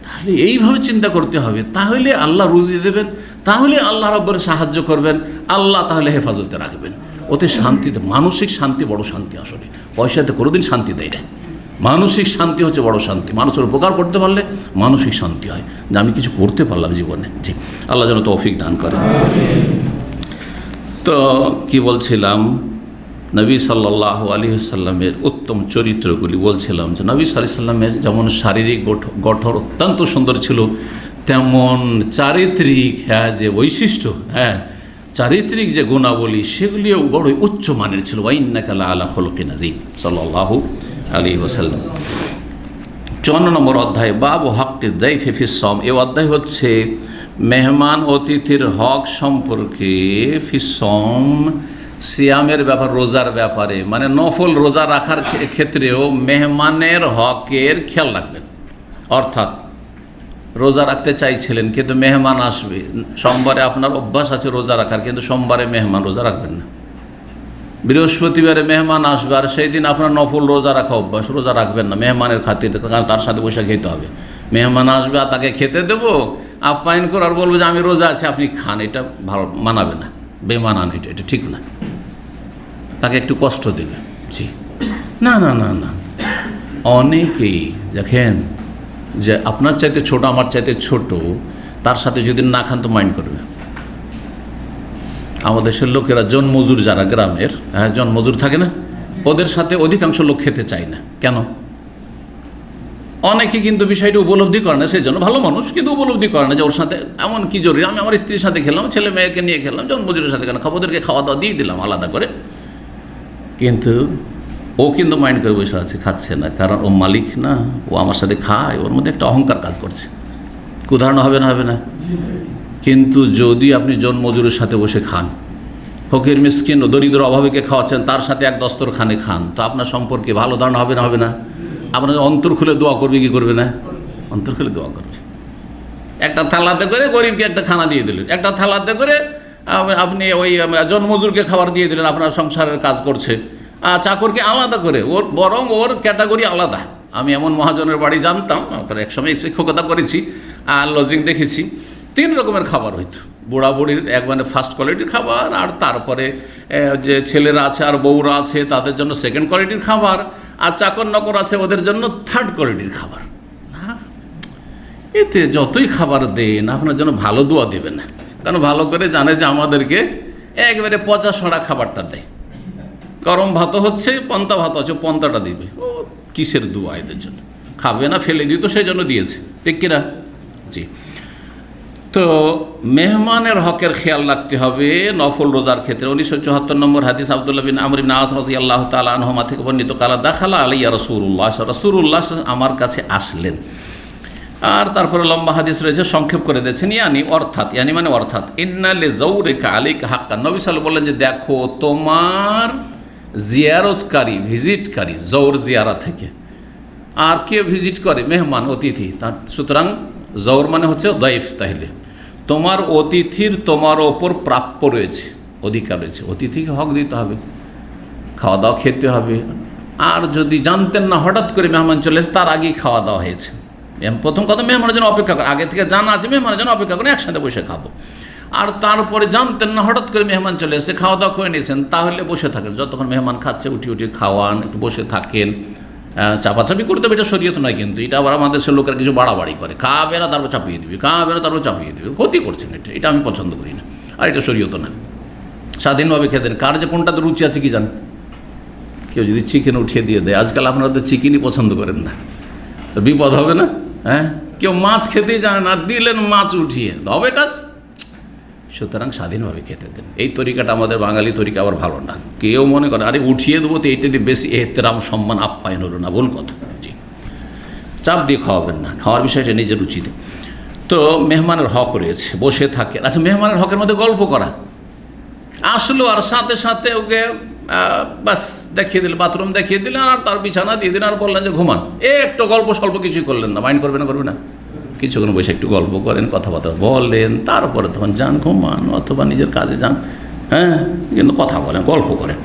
তাহলে এইভাবে চিন্তা করতে হবে, তাহলে আল্লাহ রুজি দেবেন, তাহলে আল্লাহ রাব্বুর সাহায্য করবেন, আল্লাহ তাহলে হেফাজতে রাখবেন। ওতে শান্তিতে, মানসিক শান্তি বড় শান্তি। আসলে পয়সাতে কোনোদিন শান্তি দেয় না। মানসিক শান্তি হচ্ছে বড় শান্তি। মানুষের উপকার করতে পারলে মানসিক শান্তি হয়, যে আমি কিছু করতে পারলাম জীবনে। জি, আল্লাহ যেন তৌফিক দান করেন। তো কি বলছিলাম, নবী সাল্লাল্লাহু আলাইহি ওয়াসাল্লামের উত্তম চরিত্রগুলি বলছিলাম, যে নবী সাল্লাল্লাহু আলাইহি ওয়াসাল্লামের যেমন শারীরিক গঠন অত্যন্ত সুন্দর ছিল, তেমন চারিত্রিক যে বৈশিষ্ট্য, চারিত্রিক যে গুণাবলী, সেগুলিও বড়ই উচ্চ মানের ছিল। ওয়া ইন্নাকা লাআলা খুলুকিন আযীম সাল্লাল্লাহু আলাইহি ওয়াসাল্লাম। 54 নম্বর অধ্যায়, বাবু হাক্কিদ যায়ফি ফিস সাওম। এই অধ্যায় হচ্ছে মেহমান অতিথির হক সম্পর্কে। ফিস সাওম, সিয়ামের ব্যাপার, রোজার ব্যাপারে, মানে নফল রোজা রাখার ক্ষেত্রেও মেহমানের হকের খেয়াল রাখবেন। অর্থাৎ রোজা রাখতে চাইছিলেন, কিন্তু মেহমান আসবে, সোমবারে আপনার অভ্যাস আছে রোজা রাখার, কিন্তু সোমবারে মেহমান, রোজা রাখবেন না। বৃহস্পতিবারে মেহমান আসবে, আর সেই দিন আপনার নফল রোজা রাখা অভ্যাস, রোজা রাখবেন না মেহমানের খাতিরে, কারণ তার সাথে বসে খেতে হবে। মেহমান আসবে আর তাকে খেতে দেবো, আপ্যায়ন করে আর বলবো যে আমি রোজা আছি, আপনি খান, এটা ভালো মানাবে না, বেমানান, এটা ঠিক না। তাকে একটু কষ্ট দেবে। জি, না না না না। অনেকেই দেখেন যে আপনার চাইতে ছোট, আমার চাইতে ছোট, তার সাথে যদি না খান তো মাইন্ড করবে। আমাদের দেশের লোকেরা জনমজুর, যারা গ্রামের জনমজুর থাকে না, ওদের সাথে অধিকাংশ লোক খেতে চায় না। কেন? অনেকে কিন্তু বিষয়টা উপলব্ধি করে না, সেই জন্য ভালো মানুষ, কিন্তু উপলব্ধি করে না যে ওর সাথে এমন কি জরুরি। আমি আমার স্ত্রীর সাথে খেলাম, ছেলে মেয়েকে নিয়ে খেলাম, জনমজুরের সাথে কেন খাবো, ওদেরকে খাওয়া দাওয়া দিয়ে দিলাম আলাদা করে, কিন্তু ও কিন্তু মাইন্ড করে বসে আছে, খাচ্ছে না, কারণ ও মালিক না, ও আমার সাথে খায়, ওর মধ্যে একটা অহংকার কাজ করছে। উদাহরণ হবে না? হবে না? কিন্তু যদি আপনি জনমজুরের সাথে বসে খান, ফকির মিসকিন ও দরিদ্র অভাবীকে খাওয়াচ্ছেন, তার সাথে এক দস্তরখানে খান, তো আপনার সম্পর্কে ভালো ধারণা হবে না? হবে না? আপনার অন্তর খুলে দোয়া করবে কি করবে না? অন্তর খুলে দোয়া করবে। একটা থালাতে করে গরিবকে একটা খানা দিয়ে দিলেন, একটা থালাতে করে আপনি ওই জনমজুরকে খাবার দিয়ে দিলেন, আপনার সংসারের কাজ করছে, চাকরকে আলাদা করে, ওর বরং ওর ক্যাটাগরি আলাদা। আমি এমন মহাজনের বাড়ি জানতাম, একসময় শিক্ষকতা করেছি, আর লজিং দেখেছি, 3 রকমের খাবার হইতো। বুড়া বুড়ির মানে ফার্স্ট কোয়ালিটির খাবার, আর তারপরে যে ছেলেরা আছে আর বউরা আছে তাদের জন্য সেকেন্ড কোয়ালিটির খাবার, আর চাকর নকর আছে ওদের জন্য থার্ড কোয়ালিটির খাবার। এতে যতই খাবার দেন আপনার জন্য ভালো দোয়া দেবে না, কারণ ভালো করে জানে যে আমাদেরকে একবারে পচা সড়া খাবারটা দেয়। গরম ভাত হচ্ছে, পন্তা ভাত আছে, পন্তাটা দিবে, ও কিসের দোয়া এদের জন্য? খাবে না, ফেলে দিত, সেই জন্য দিয়েছে, ঠিক কিনা? জি। তো মেহমানের হকের খেয়াল রাখতে হবে নফল রোজার ক্ষেত্রে। 1974 নম্বর হাদিস, আব্দুল্লাহ বিন আমর ইবনে আস রাদিয়াল্লাহু তাআলা আনহুমা থেকে বর্ণিত, কালা দাখালা আলাইয়া রাসূলুল্লাহ, রাসূলুল্লাহ আমার কাছে আসলেন। আর তারপরে লম্বা হাদিস রয়েছে, সংক্ষেপ করে দিয়েছেন, ইয়ানি মানে অর্থাৎ ইন্না লিজাউরিকা আলাইকা হাক্কান। নবী সাল্লাল্লাহু বললেন যে দেখো তোমার জিয়ারতকারী, ভিজিটকারী, জৌর জিয়ারা থেকে আর কে ভিজিট করে? মেহমান, অতিথি। তার সুতরাং জৌর মানে হচ্ছে দাইফ, তাহলে তোমার অতিথির তোমার ওপর প্রাপ্য রয়েছে, অধিকার রয়েছে। অতিথিকে হক দিতে হবে, খাওয়া দাওয়া খেতে হবে। আর যদি জানতেন না হঠাৎ করে মেহমান চলে এসে, তার আগেই খাওয়া দাওয়া হয়েছে, প্রথম কথা মেহমানের জন্য অপেক্ষা করে, আগে থেকে জানা আছে মেহমানের জন্য অপেক্ষা করে একসাথে বসে খাবো। আর তারপরে জানতেন না হঠাৎ করে মেহমান চলে এসে, খাওয়া দাওয়া করে নিয়েছেন, তাহলে বসে থাকেন, যতক্ষণ মেহমান খাচ্ছে উঠি খাওয়ান, একটু বসে থাকেন। চাপাচাপি করতে হবে, এটা শরীয়ত নয়, কিন্তু এটা আবার আমাদের সে লোকেরা কিছু বাড়াবাড়ি করে, খাবে না তারপর চাপিয়ে দিবে, খাবে না তারপর চাপিয়ে দিবে, ক্ষতি করছেন। এটা আমি পছন্দ করি না, আর এটা শরীয়ত না। স্বাধীনভাবে খেতেন, কার যে কোনটাতে রুচি আছে কি জানেন। কেউ যদি চিকেন উঠিয়ে দিয়ে দেয়, আজকাল আপনারা তো চিকেনই পছন্দ করেন না, তো বিপদ হবে না? হ্যাঁ, কেউ মাছ খেতেই জানে না, দিলেন মাছ উঠিয়ে, হবে কাজ। সুতরাং স্বাধীনভাবে খেতে দেন। এই তরিকাটা আমাদের বাঙালি তরিকা আবার ভালো না। কেউ মনে করে আরে উঠিয়ে দেবো তো এইটা দিয়ে বেশি এহতেরাম সম্মান আপ্যায়ন হলো না, ভুল কথা। জি, চাপ দিয়ে খাওয়াবেন না, খাওয়ার বিষয়টা নিজের রুচিতে। তো মেহমানের হক রয়েছে, বসে থাকে। আচ্ছা, মেহমানের হকের মধ্যে গল্প করা, আসলো আর সাথে সাথে ওকে বাস দেখিয়ে দিলেন, বাথরুম দেখিয়ে দিলেন, আর তার বিছানা দিয়ে দিলেন, আর বললেন যে ঘুমান। একটু গল্প স্বল্প কিছুই করলেন না, মাইন্ড করবে না? করবে না? কিছুক্ষণ বসে একটু গল্প করেন, কথাবার্তা বলেন, তারপরে তখন যান ঘুমান, অথবা নিজের কাজে যান। হ্যাঁ, কিন্তু কথা বলেন, গল্প করেন।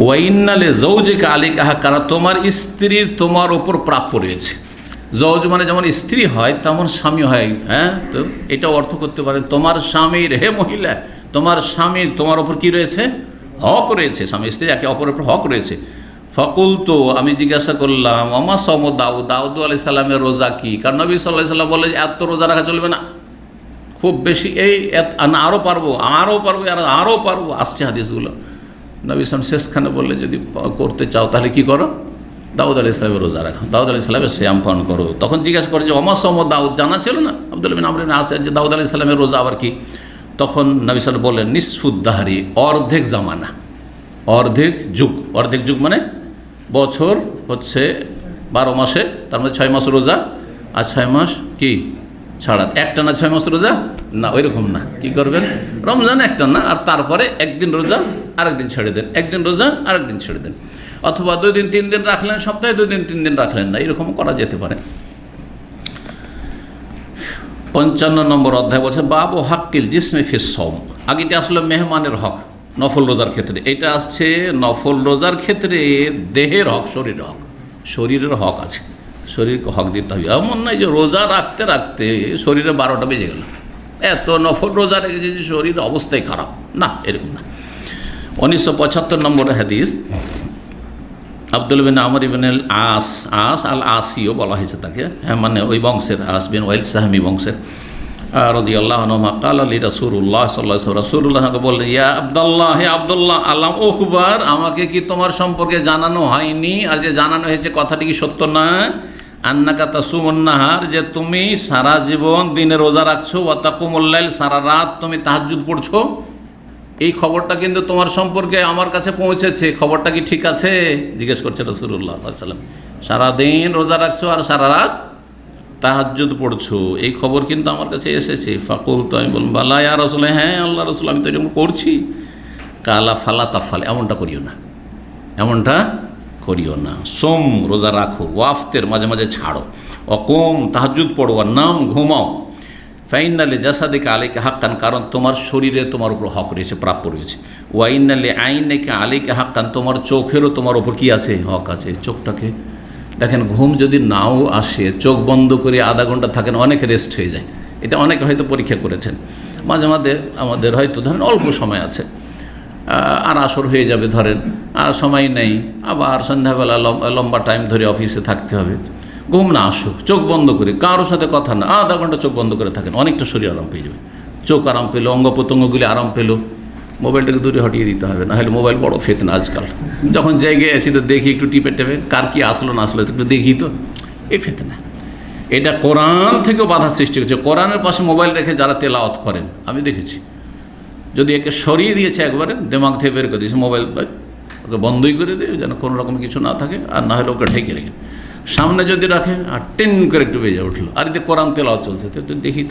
ওয়াইন্না লিজাওজিকা আলাইকা হাক্কান, তোমার স্ত্রীর তোমার ওপর প্রাপ্য রয়েছে। জওজ মানে যেমন স্ত্রী হয় তেমন স্বামী হয়। হ্যাঁ, তো এটা অর্থ করতে পারেন তোমার স্বামীর, হে মহিলা, তোমার স্বামীর তোমার ওপর কি রয়েছে? হক রয়েছে। স্বামী স্ত্রী একে অপরের উপর হক রয়েছে। ফকুল তো আমি জিজ্ঞাসা করলাম, আমা সম দাউদ আলাইহিস সালামের রোজা কি? কারণ নবী সাল্লাল্লাহু আলাইহি সাল্লাম বলে এত রোজা রাখা চলবে না, খুব বেশি এই আরও পারবো, আরও পারবো, আসছে হাদিসগুলো। নবী সাল্লাল্লাহু শেষখানে বললে যদি করতে চাও তাহলে কি করো? দাউদ আলাইহিস সালামের রোজা রাখো, দাউদ আলাইহিস সালামের সিয়াম পালন করো। তখন জিজ্ঞাসা করে যে আমা সম দাউদ, জানা ছিল না আব্দুল্লাহ বিন আমর ইবনে আস যে দাউদ আলাইহিস সালামের রোজা আবার কি? তখন নবী সাল্লাল্লাহু বললেন নিসফুদ্দাহরি, অর্ধেক জামানা, অর্ধেক যুগ। অর্ধেক যুগ মানে বছর হচ্ছে 12 মাসে, তার মধ্যে 6 মাস রোজা, আর 6 মাস কি ছাড়া। একটা না 6 মাস রোজা না, ওই রকম না। কি করবেন? রমজান একটা না, আর তারপরে একদিন রোজা আরেকদিন ছেড়ে দেন, একদিন রোজা আরেকদিন ছেড়ে দেন, অথবা 2 দিন 3 দিন রাখলেন সপ্তাহে, 2 দিন 3 দিন রাখলেন না, এরকম করা যেতে পারে। 55 নম্বর অধ্যায় বলছে বাবু হাক্কিল জিসমে ফিস সওম। আগেটা আসলে মেহমানের হক নফল রোজার ক্ষেত্রে, এটা আসছে নফল রোজার ক্ষেত্রে দেহের হক, শরীরের হক। শরীরের হক আছে, শরীরকে হক দিতে হবে। এমন নয় যে রোজা রাখতে রাখতে শরীরে 12টা বেজে গেল, এত নফল রোজা রেখেছে যে শরীরের অবস্থাই খারাপ, না, এরকম না। 1975 নম্বর হাদিস, আব্দুল বিন আমর ইবনে আস আল আসিও বলা হয়েছে তাকে, হ্যাঁ, মানে ওই বংশের, আস বিন ওয়াইল সাহামি বংশের, রাদিয়াল্লাহু আনহু কাল আলী রাসূলুল্লাহ সাল্লাল্লাহু আলাইহি ওয়াসাল্লাম, রাসূলুল্লাহকে বললেন ইয়া আব্দুল্লাহ, হে আব্দুল্লাহ, আলাম উখবার, আমাকে কি তোমার সম্পর্কে জানানো হয়নি? আর যে জানানো হয়েছে কথাটি কি সত্য না? আন্নাকা তাসুমুন নাহার, যে তুমি সারা জীবন দিনে রোজা রাখছো, ওয়া তাকুমুল লাইল, সারা রাত তুমি তাহাজ্জুদ পড়ছো। এই খবরটা কিন্তু তোমার সম্পর্কে আমার কাছে পৌঁছেছে, খবরটা কি ঠিক আছে? জিজ্ঞেস করছে রাসূলুল্লাহ সাল্লাল্লাহু আলাইহি ওয়াসাল্লাম। সারাদিন রোজা রাখছো আর সারা রাত তাহাজ্জুদ পড়ছো, এই খবর কিন্তু আমার কাছে এসেছে। ফাকুল, তো আমি বললাম বালা ইয়া রাসূলুল্লাহ, হ্যাঁ আল্লাহ রাসূল, আমি তো এরকম করছি। কালা ফালা তাফাল, এমনটা করিও না, এমনটা করিও না। সোম, রোজা রাখো, ওয়াফতের, মাঝে মাঝে ছাড়ো, অকুম, তাহাজ্জুদ পড়ো, আর নাম, ঘুমাও। ফাইনালি জাসাদিকা আলাইকা হাক্কান, কারণ তোমার শরীরে তোমার উপর হক রয়েছে, প্রাপ্য রয়েছে। ওয়াইনালি আইনাকা আলাইকা হাক্কান, তোমার চোখেরও তোমার উপর কি আছে? হক আছে। চোখটাকে দেখেন, ঘুম যদি নাও আসে, চোখ বন্ধ করে আধা ঘন্টা থাকেন, অনেক রেস্ট হয়ে যায়। এটা অনেকে হয়তো পরীক্ষা করেছেন। মাঝে মাঝে আমাদের হয়তো ধরেন অল্প সময় আছে, আর আসর হয়ে যাবে ধরেন, আর সময় নেই, আবার সন্ধ্যাবেলা লম্বা টাইম ধরে অফিসে থাকতে হবে। ঘুম না আসুক, চোখ বন্ধ করে, কারোর সাথে কথা না, আধা ঘন্টা চোখ বন্ধ করে থাকেন, অনেকটা শরীর আরাম পেয়ে যাবে। চোখ আরাম পেলো, অঙ্গ প্রত্যঙ্গগুলি আরাম পেলো। মোবাইলটাকে দূরে হটিয়ে দিতে হবে, না হলে মোবাইল বড় ফেতনা আজকাল। যখন জায়গায় আছি তো দেখি একটু টিপে টেপে, কার কি আসলো না আসলো একটু দেখি, তো এই ফেতনা। এটা কোরআন থেকেও বাধা সৃষ্টি করছে। কোরআনের পাশে মোবাইল রেখে যারা তেলাওয়াত করেন আমি দেখেছি, যদি একে সরিয়ে দিয়েছে একবারে, দিমাগ থেকে বের করে দিয়েছে, মোবাইল ওকে বন্ধই করে দিয়ে, যেন কোনো রকম কিছু না থাকে, আর না হলে ওকে ঢেকে রেখে। সামনে যদি রাখে আর টেন করে একটু বেজে উঠলো, আর এতে কোরআন তেলাওয়াত চলছে, তো একটু দেখি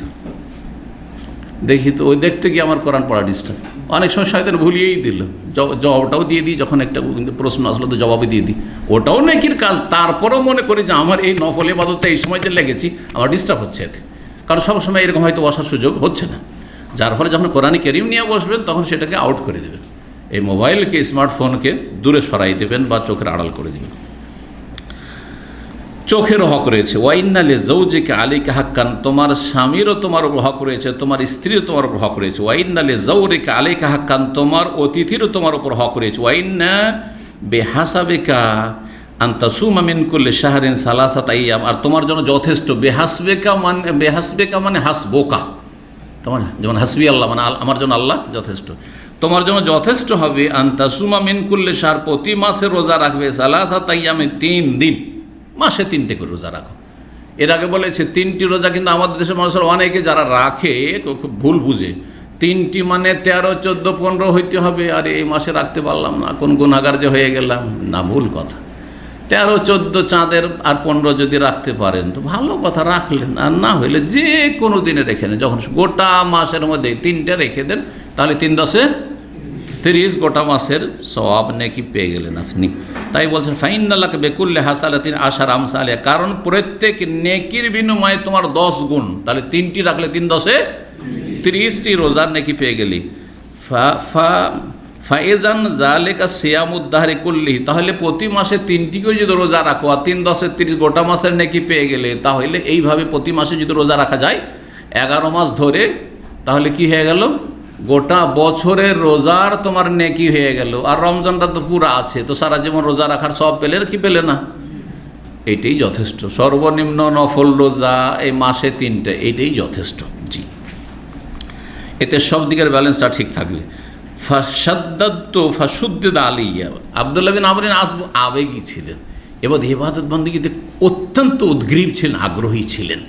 তো ওই দেখতে গিয়ে আমার কোরআন পড়া ডিস্টার্ব। অনেক সময় শয়তান ভুলিয়েই দিল, জবাবটাও দিয়ে দিই, যখন একটা প্রশ্ন আসলো তো জবাবই দিয়ে দিই, ওটাও নেকির কাজ, তারপরেও মনে করি যে আমার এই নফল ইবাদতটা এই সময় যে লেগেছি আমার ডিস্টার্ব হচ্ছে এতে, কারণ সবসময় এরকম হয়তো বসার সুযোগ হচ্ছে না। যার ফলে যখন কোরআনে কারীম নিয়ে বসবেন তখন সেটাকে আউট করে দেবেন, এই মোবাইলকে স্মার্টফোনকে দূরে সরাই দেবেন বা চোখের আড়াল করে দেবেন। চোখেরও হক রয়েছে, ওয়াইন্না লিজাওজিকা আলাইকা হাক্কান, তোমার স্বামীরও তোমার উপর হক রয়েছে, তোমার স্ত্রীরও তোমার উপর হক রয়েছে। ওয়াইন্না লিজাওরিকা আলাইকা হাক্কান, তোমার অতিথিরও তোমার উপর হক রয়েছে। ওয়াইন্না বিহাসাবিকা আন তাসুমা মিন কুল্লি শাহরিন সালাসাতা আইয়াম, আর তোমার জন্য যথেষ্ট, বেহাসবেকা মানে হাসবোকা, তোমার যেমন হাসবি আল্লাহ মানে আমার জন্য আল্লাহ যথেষ্ট, তোমার জন্য যথেষ্ট হবে আন তাসুমা মিন কুল্লি শাহর, প্রতি মাসে রোজা রাখবে, সালাসাতা আইয়ামে 3 দিন, মাসে 3টে করে রোজা রাখো। এর আগে বলেছে 3টি রোজা, কিন্তু আমাদের দেশের মানুষের অনেকে যারা রাখে খুব ভুল বুঝে, 3টি মানে 13, 14, 15 হইতে হবে, আর এই মাসে রাখতে পারলাম না, কোন গুনাহগার যে হয়ে গেলাম, না, ভুল কথা। 13, 14 চাঁদের আর 15 যদি রাখতে পারেন তো ভালো কথা, রাখলেন, আর না হইলে যে কোনো দিনে রেখে নেন, যখন গোটা মাসের মধ্যে 3টে রেখে দেন, তাহলে 3 × 10 = 30 গোটা মাসের সওয়াব নেকি পেয়ে গেলেন আপনি। তাই বলছেন ফাইন্নাল্লাকা বিকুল্লি হাসানাতিন আশার আমসালিহা, কারণ প্রত্যেক নেকির বিনিময়ে তোমার 10 গুণ, তাহলে 3টি রাখলে 3 × 10 = 30টি রোজার নেকি পেয়ে গেলি। ফাইজান যালিকা সিয়ামুদ্দাহরি কুল্লিহি, তাহলে প্রতি মাসে 3টি করে যদি রোজা রাখো আর 3 × 10 = 30 গোটা মাসের নেকি পেয়ে গেলে, তাহলে এইভাবে প্রতি মাসে যদি রোজা রাখা যায় 11 মাস ধরে, তাহলে কি হয়ে গেল, গোটা বছরের রোজার তোমার নেকি হয়ে গেল। আর রমজানটা তো পুরা আছে, তো সারা জীবন রোজা রাখার সব পেলে কি পেলে না, এইটাই যথেষ্ট। সর্বনিম্ন নফল রোজা এই মাসে 3টে, এইটাই যথেষ্ট। জি, এতে সব দিকের ব্যালেন্সটা ঠিক থাকবে। ফাশুদ্দিদ আলাইয়া, আব্দুল্লাহ বিন আমর বিন আস আবেগী ছিলেন এবং ইবাদত বন্দেগীতে অত্যন্ত উদ্গ্রীব ছিলেন, আগ্রহী ছিলেন।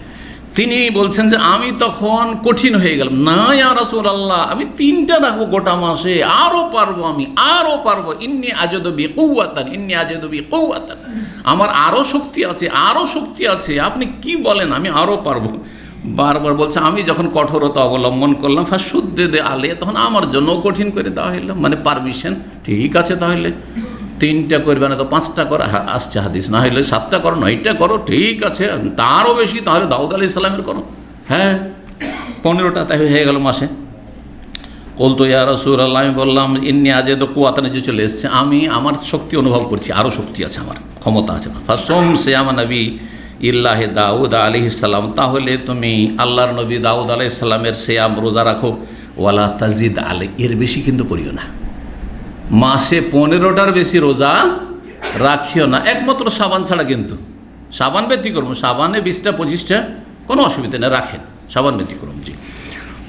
তিনি বলছেন যে আমি তখন কঠিন হয়ে গেলাম, না ইয়া রাসূলুল্লাহ, আমি 3টা রাখবো গোটা মাসে, আরও পারবো, আমি আরও পারবো, ইন্নী আজিদু বিকুওয়াতান, আমার আরও শক্তি আছে, আরও শক্তি আছে, আপনি কি বলেন, আমি আরও পারবো। বারবার বলছে, আমি যখন কঠোরতা অবলম্বন করলাম ফাশুদ্দিদ আলাইয়া, তখন আমার জন্য কঠিন করে দেওয়া হইল, মানে পারমিশন, ঠিক আছে তাহলে 3টা করবে না তো 5টা করো, আসছে হাদিস, না হলে 7টা করো, 9টা করো, ঠিক আছে, তারও বেশি তাহলে দাউদ আলাইহিস সালামের করো, হ্যাঁ 15টা তাই হয়ে গেল মাসে। বলতো ইয়া রাসূলুল্লাহ, আমি বললাম ইন্নী আজিদু কুওয়াতান, যে চলে এসছে, আমি আমার শক্তি অনুভব করছি, আরও শক্তি আছে, আমার ক্ষমতা আছে। ফাসুম সিয়ামা নবী ইল্লাহি দাউদ আলাইহিস সালাম, তাহলে তুমি আল্লাহর নবী দাউদ আলাইহিস সালামের সিয়াম রোজা রাখো, ওয়ালা তাজিদ আলাই, এর বেশি কিন্তু করিও না, মাসে 15টার বেশি রোজা রাখিও না, একমাত্র শাবান ছাড়া, কিন্তু শাবান ব্যতিক্রম, শাবানে 20টা 25টা কোনো অসুবিধা নেই, রাখেন, শাবান ব্যতিক্রম। জি,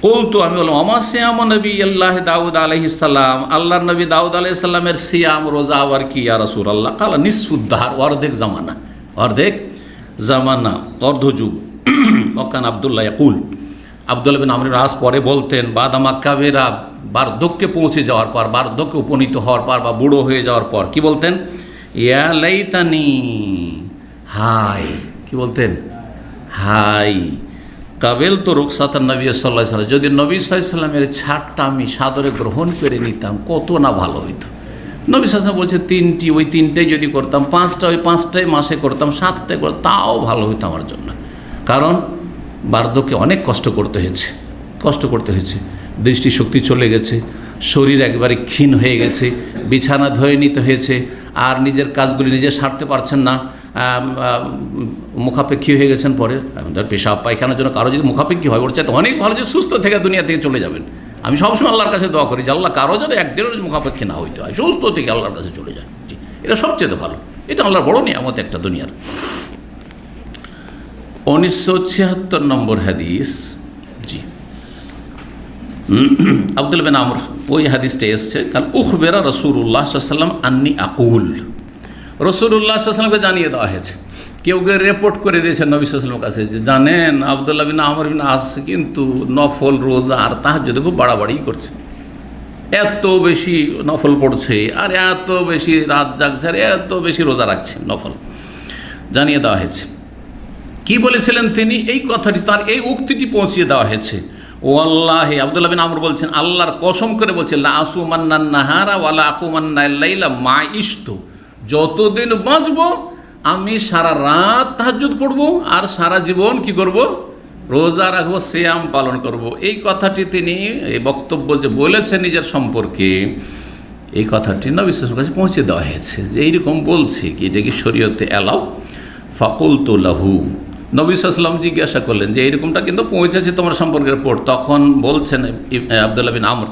কুলতু, আমি বললাম আমা সিয়াম নবী আল্লাহ দাউদ আলাইহিস সালাম, আল্লাহর নবী দাউদ আলাইহিস সালামের সিয়াম রোজা আবার কি ইয়া রাসূলুল্লাহ, কালা নিসফুদ্দাহর, অর্ধেক জামানা, অর্ধেক জামানা, অর্ধযুগ। ওয়াকান আব্দুল্লাহ ইয়াকুল, আব্দুল্লাহ বিন আমর বিন আস পরে বলতেন, বাদামা কাবেরা, বার্ধক্যে পৌঁছে যাওয়ার পর, বার্ধক্যে উপনীত হওয়ার পর বা বুড়ো হয়ে যাওয়ার পর কি বলতেন, ইয়া লাইতানি, হাই, কি বলতেন, হাই কাবেল তো রুখসাতান নবী সাল্লাল্লাহু আলাইহি সাল্লাম, যদি নবী সাল্লাল্লাহু আলাইহি সাল্লামের ছাড়টা আমি সাদরে গ্রহণ করে নিতাম, কত না ভালো হইতো। নবী সাল্লাল্লাহু আলাইহি সাল্লাম বলছে 3টি, ওই 3টাই যদি করতাম, 5টা ওই 5টাই মাসে করতাম, 7টাই করতাম, তাও ভালো হইতো আমার জন্য। কারণ বার্ধক্যে অনেক কষ্ট করতে হয়েছে, দৃষ্টিশক্তি চলে গেছে, শরীর একবারে ক্ষীণ হয়ে গেছে, বিছানা ধুয়ে নিতে হয়েছে, আর নিজের কাজগুলি নিজে সারতে পারছেন না, মুখাপেক্ষী হয়ে গেছেন। পরে আমাদের পেশাব পায়খানার জন্য কারো যদি মুখাপেক্ষী হয়, ওর চাইতে অনেক ভালো যে সুস্থ থেকে দুনিয়া থেকে চলে যাবেন। আমি সবসময় আল্লাহর কাছে দোয়া করি যে আল্লাহ কারো যেন একদিনও মুখাপেক্ষী না হইতে হয়, সুস্থ থেকে আল্লাহর কাছে চলে যায়। জি, এটা সবচেয়ে ভালো, এটা আল্লাহর বড় নিয়ামত একটা দুনিয়ার। 1976 নম্বর হাদিস। জি, আব্দুল্লাহ বিন আমর, ওই হাদিসটা এসছে, কারণ উখবেরা রাসূলুল্লাহ সাল্লাল্লাহু আলাইহি ওয়াসাল্লাম আন্নী আকুল, রাসূলুল্লাহ সাল্লাল্লাহু আলাইহি ওয়াসাল্লামকে জানিয়ে দেওয়া হয়েছে, কেউ রিপোর্ট করে দিয়েছেন নবী সাল্লাল্লাহু আলাইহি ওয়াসাল্লামের কাছে যে জানেন আব্দুল্লাহ বিন আমর বিন আস কিন্তু নফল রোজা আর তাহাজ্জুদে খুব বাড়াবাড়ি করছে, এত বেশি নফল পড়ছে, আর এত বেশি রাত জাগছে, আর এত বেশি রোজা রাখছে নফল। জানিয়ে দেওয়া হয়েছে। কি বলেছিলেন তিনি? এই কথাটি, তার এই উক্তিটি পৌঁছিয়ে দেওয়া হয়েছে। ওয়াল্লাহি, আব্দুল্লাহ বিন আমর বলছেন, আল্লাহর কসম করে বলছেন, লা আসুমান্নান নাহারা ওয়ালা আকুমান্নাল লাইলা মা ইশতু, যতদিন বাঁচব আমি সারা রাত তাহাজ্জুদ পড়ব আর সারা জীবন কি করব? রোজা রাখবো, সিয়াম পালন করব। এই কথাটি তিনি, এই বক্তব্য যে বলেছেন নিজের সম্পর্কে, এই কথাটি নবী সাল্লাল্লাহু আলাইহি ওয়াসাল্লামের কাছে পৌঁছে দেওয়া হয়েছে যে এইরকম বলছে, কি এটা কি শরীয়তে এলাও? ফাকুলতু লাহু, নবী সাল্লাল্লাহু আলাইহি ওয়াসাল্লাম জিজ্ঞাসা করলেন যে এইরকমটা কিন্তু পৌঁছেছে তোমার সম্পর্কের রিপোর্ট। তখন বলছেন আব্দুল্লাহ বিন আমর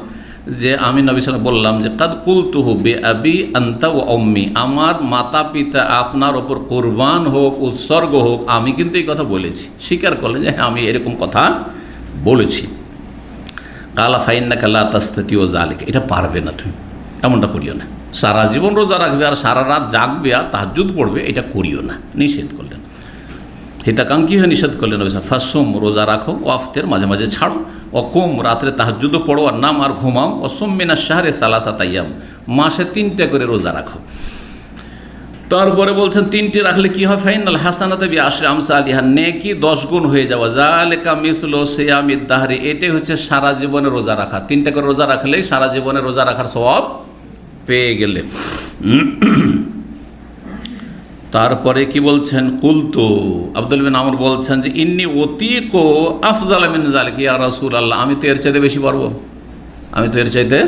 যে আমি নবী সাল্লাল্লাহু আলাইহি ওয়াসাল্লাম বললাম যে কাদ কুলতুহু বে আবি আনতা ওয়া উম্মি, আমার মাতা পিতা আপনার ওপর কোরবান হোক, উৎসর্গ হোক, আমি কিন্তু এই কথা বলেছি। স্বীকার করলেন যে হ্যাঁ আমি এরকম কথা বলেছি। কালা ফাইন্নাকা লা তাস্তাতিউ যালিকা, এটা পারবে না তুমি, এমনটা করিও না। সারা জীবন রোজা রাখবে আর সারা রাত জাগবে আর তাহাজ্জুদ পড়বে, এটা করিও না, নিষেধ করলেন। হিতাকাঙ্ক্ষী হয়ে নিষেধ করলেন ফাসুম, রোজা রাখো, ওয়াফতের মাঝে মাঝে ছাড়ো, অকুম, রাত্রে তাহাজ্জুদও পড়ো আর নাম আর ঘুমাও, অসুম মিনাশ শাহরে সালাসাত আইয়াম, মাসে 3টা করে রোজা রাখো। তারপরে বলছেন 3টি রাখলে কি হয়? ফাইনাল হাসানাতে বি আশরি আমসালিহা, নেকি 10 গুণ হয়ে যাওয়া। যালিকা মিসলু সিয়ামিদ দাহরি, এটাই হচ্ছে সারা জীবনে রোজা রাখা। 3টা করে রোজা রাখলেই সারা জীবনে রোজা রাখার সওয়াব পেয়ে গেলে। তারপরে কি বলছেন? কুলতু, আব্দুল বিন আমর বলছেন যে ইন্নি অতীকো আফজাল মিন যালিকা ইয়া রাসূলুল্লাহ, আমি তো এর চাইতে বেশি পারবো, আমি তো এর চাইতে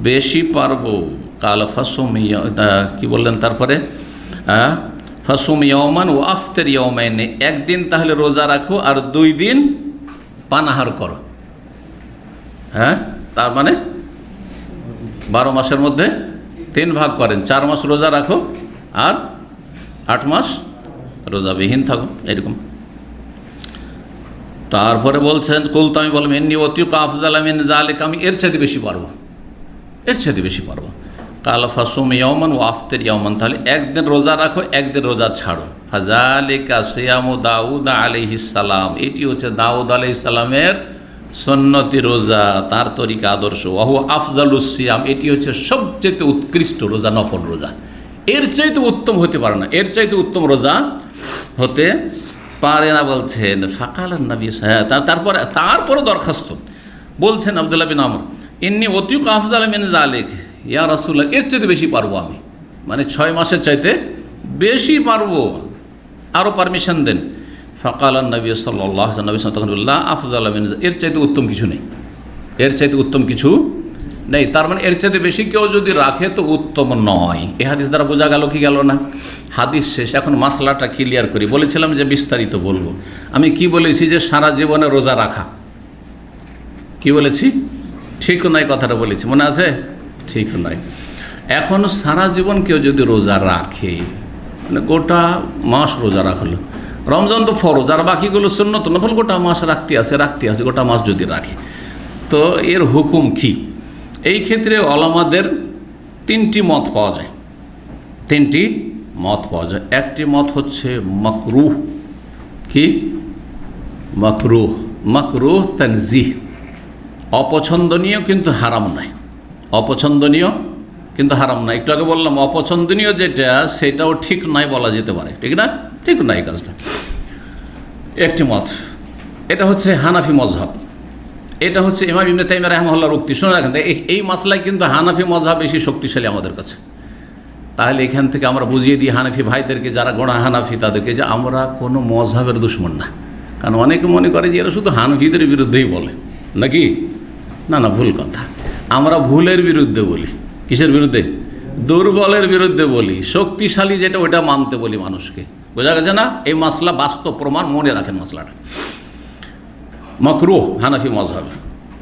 বেশি পারবো। কালা ফাসুম, কি বললেন তারপরে? ফাসুম ইয়াওমান ও আফতার ইয়াওমাইন, একদিন তাহলে রোজা রাখো আর 2 দিন পানাহার করো। হ্যাঁ, তার মানে 12 মাসের মধ্যে 3 ভাগ করেন, 4 মাস রোজা রাখো আর 8 মাস রোজাবিহীন থাকো, এরকম। তারপরে বলছেন কুলতু, আমি বললাম এন্নি অতীকা আফজাল মিন যালিকা, আমি এর চাইতে বেশি পারবো, এর চাইতে বেশি পারবো। কালা ফাসুম ইয়াওমান ওয়া আফতির ইয়াওমান, তাহলে একদিন রোজা রাখো, একদিন রোজা ছাড়ো। ফাযালিকা সিয়ামু দাউদ আলাইহিস সালাম, এটি হচ্ছে দাউদ আলাইহিস সালামের সুন্নতি রোজা, তার তরিকা আদর্শ। ওয়া হুয়া আফজালুস সিয়াম, এটি হচ্ছে সবচেয়ে উৎকৃষ্ট রোজা, নফল রোজা। এর চাইতে উত্তম হতে পারে না, এর চাইতে উত্তম রোজা হতে পারে না বলছেন। ফাকালান নবী, তারপরে দরখাস্ত বলছেন আব্দুল্লাহ বিন আমর, ইন্নী অতীকা আফজাল মিন যালিক ইয়া রাসূলুল্লাহ, এর চাইতে বেশি পারবো আমি, মানে 6 মাসের চাইতে বেশি পারবো, আরও পারমিশন দেন। ফাকালান নবী সাল্লাল্লাহু আলাইহি ওয়াসাল্লাম, তখন বললেন আফজাল মিন, এর চাইতে উত্তম কিছু নেই, এর চাইতে উত্তম কিছু নেই। তার মানে এর চাইতে বেশি কেউ যদি রাখে তো উত্তম নয়। এ হাদিস দ্বারা বোঝা গেল কি গেল না? হাদিস শেষ, এখন মাসলাটা ক্লিয়ার করি। বলেছিলাম যে বিস্তারিত বলবো। আমি কি বলেছি? যে সারা জীবনে রোজা রাখা, কি বলেছি? ঠিক নয় কথাটা বলেছি, মনে আছে? ঠিক নয়। এখন সারা জীবন কেউ যদি রোজা রাখে, মানে গোটা মাস রোজা রাখলো, রমজান তো ফরজ আর বাকিগুলো সুন্নত নফল, গোটা মাস রাখতে আছে, গোটা মাস যদি রাখে তো এর হুকুম কি? এই ক্ষেত্রে ওলামাদের 3টি মত পাওয়া যায়, 3টি মত পাওয়া যায়। একটি মত হচ্ছে মাকরুহ, কি? মাকরুহ, মাকরুহ তানজিহ, অপছন্দনীয় কিন্তু হারাম নয়, অপছন্দনীয় কিন্তু হারাম নয়। একটু আগে বললাম অপছন্দনীয় যেটা সেটাও ঠিক নয় বলা যেতে পারে, ঠিক না? ঠিক নয় কাজটা। একটি মত, এটা হচ্ছে হানাফি মজহাব, এটা হচ্ছে ইমাম ইবনে তাইমিয়া রাহিমাহুল্লাহর উক্তি। শুনে রাখেন, এই মাসলায় কিন্তু হানাফি মজহাব বেশি শক্তিশালী আমাদের কাছে। তাহলে এখান থেকে আমরা বুঝিয়ে দিই হানাফি ভাইদেরকে, যারা গোড়া হানাফি, তাদেরকে যে আমরা কোনো মজহাবের দুশমন না। কারণ অনেকে মনে করে যে এরা শুধু হানাফিদের বিরুদ্ধেই বলে, নাকি? না, ভুল কথা। আমরা ভুলের বিরুদ্ধে বলি। কিসের বিরুদ্ধে? দুর্বলের বিরুদ্ধে বলি। শক্তিশালী যেটা ওটা মানতে বলি মানুষকে। বোঝা গেছে না? এই মাসলা বাস্তব প্রমাণ, মনে রাখেন মাসলাটা। মাকরুহ হানাফি মজহাব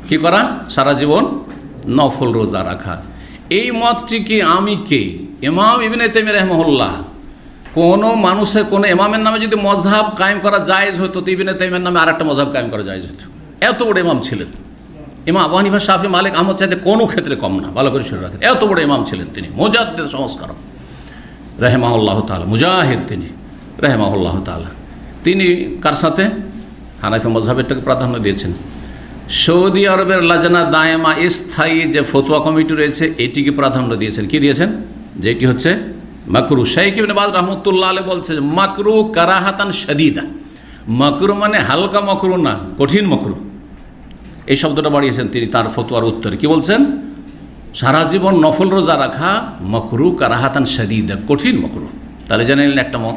কি করা? সারা জীবন নফল রোজা রাখা। এই মতটি কি আমি কে? ইমাম ইবনে তাইমিয়া রাহিমাহুল্লাহ। কোনো মানুষের, কোনো ইমামের নামে যদি মজহাব কায়েম করা জায়েজ হতো, তো ইবনে তাইমিয়ার নামে আরেকটা মজহাব কায়েম করা জায়েজ হতো। এত বড় ইমাম ছিলেন। ইমাম আবু হানিফা, শাফি, মালিক, আহমদ চাইতে কোনো ক্ষেত্রে কম না। ভালো করে শুনে রাখেন, এত বড় ইমাম ছিলেন তিনি। মুজাদ্দিদ সংস্কারক রাহিমাহুল্লাহ তাআলা, মুজাহিদ তিনি রাহিমাহুল্লাহ তাআলা। তিনি কার সাথে? হানাফি মজহাবেরটাকে প্রাধান্য দিয়েছেন। সৌদি আরবের লাজনা দায়েমা স্থায়ী যে ফতোয়া কমিটি রয়েছে, এটিকে প্রাধান্য দিয়েছেন। কি দিয়েছেন? যেটি হচ্ছে মাকরু। শাইখ ইবনে বাজ রাহমাতুল্লাহ আলাইহি বলছে মাকরু কারাহাতান শাদীদা, মাকরু মানে হালকা মাকরু না, কঠিন মাকরু। এই শব্দটা বাড়িয়েছেন তিনি তার ফতোয়ার উত্তরে। কি বলছেন? সারা জীবন নফল রোজা রাখা মাকরু কারাহাতান শাদীদা, কঠিন মাকরু। তাহলে জেনে নিলেন একটা মত।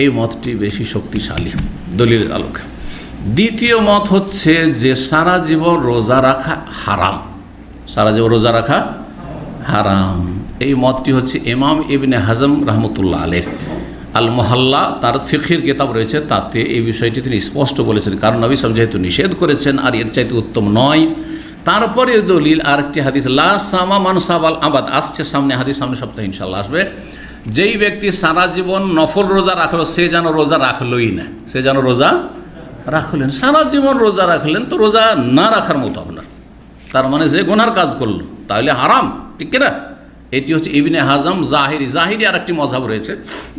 এই মতটি বেশি শক্তিশালী দলিলের আলোকে। দ্বিতীয় মত হচ্ছে যে সারা জীবন রোজা রাখা হারাম, সারা জীবন রোজা রাখা হারাম। এই মতটি হচ্ছে ইমাম ইবনে হাজম রহমতুল্লাহ আলাইহির আল মুহাল্লা, তার ফিকহের কিতাব রয়েছে, তাতে এই বিষয়টি তিনি স্পষ্ট বলেছেন। কারণ নবী সাল্লাল্লাহু আলাইহি ওয়াসাল্লাম যেহেতু নিষেধ করেছেন আর এর চাইতে উত্তম নয়। তারপরে দলিল আরেকটি হাদিস, লা সামা মান সাবাল আবাদ, আসছে সামনে হাদিস, সামনে সপ্তাহে ইনশাআল্লাহ আসবে। যেই ব্যক্তি সারা জীবন নফল রোজা রাখলো সে যেন রোজা রাখলোই না, সে যেন রোজা রাখলেন। সারা জীবন রোজা রাখলেন তো রোজা না রাখার মতো আপনার, তার মানে যে গুনার কাজ করলো তাহলে হারাম, ঠিক কিনা? এটি হচ্ছে ইবনে হাজম জাহিরি। জাহিরি আর একটি মযহাব রয়েছে,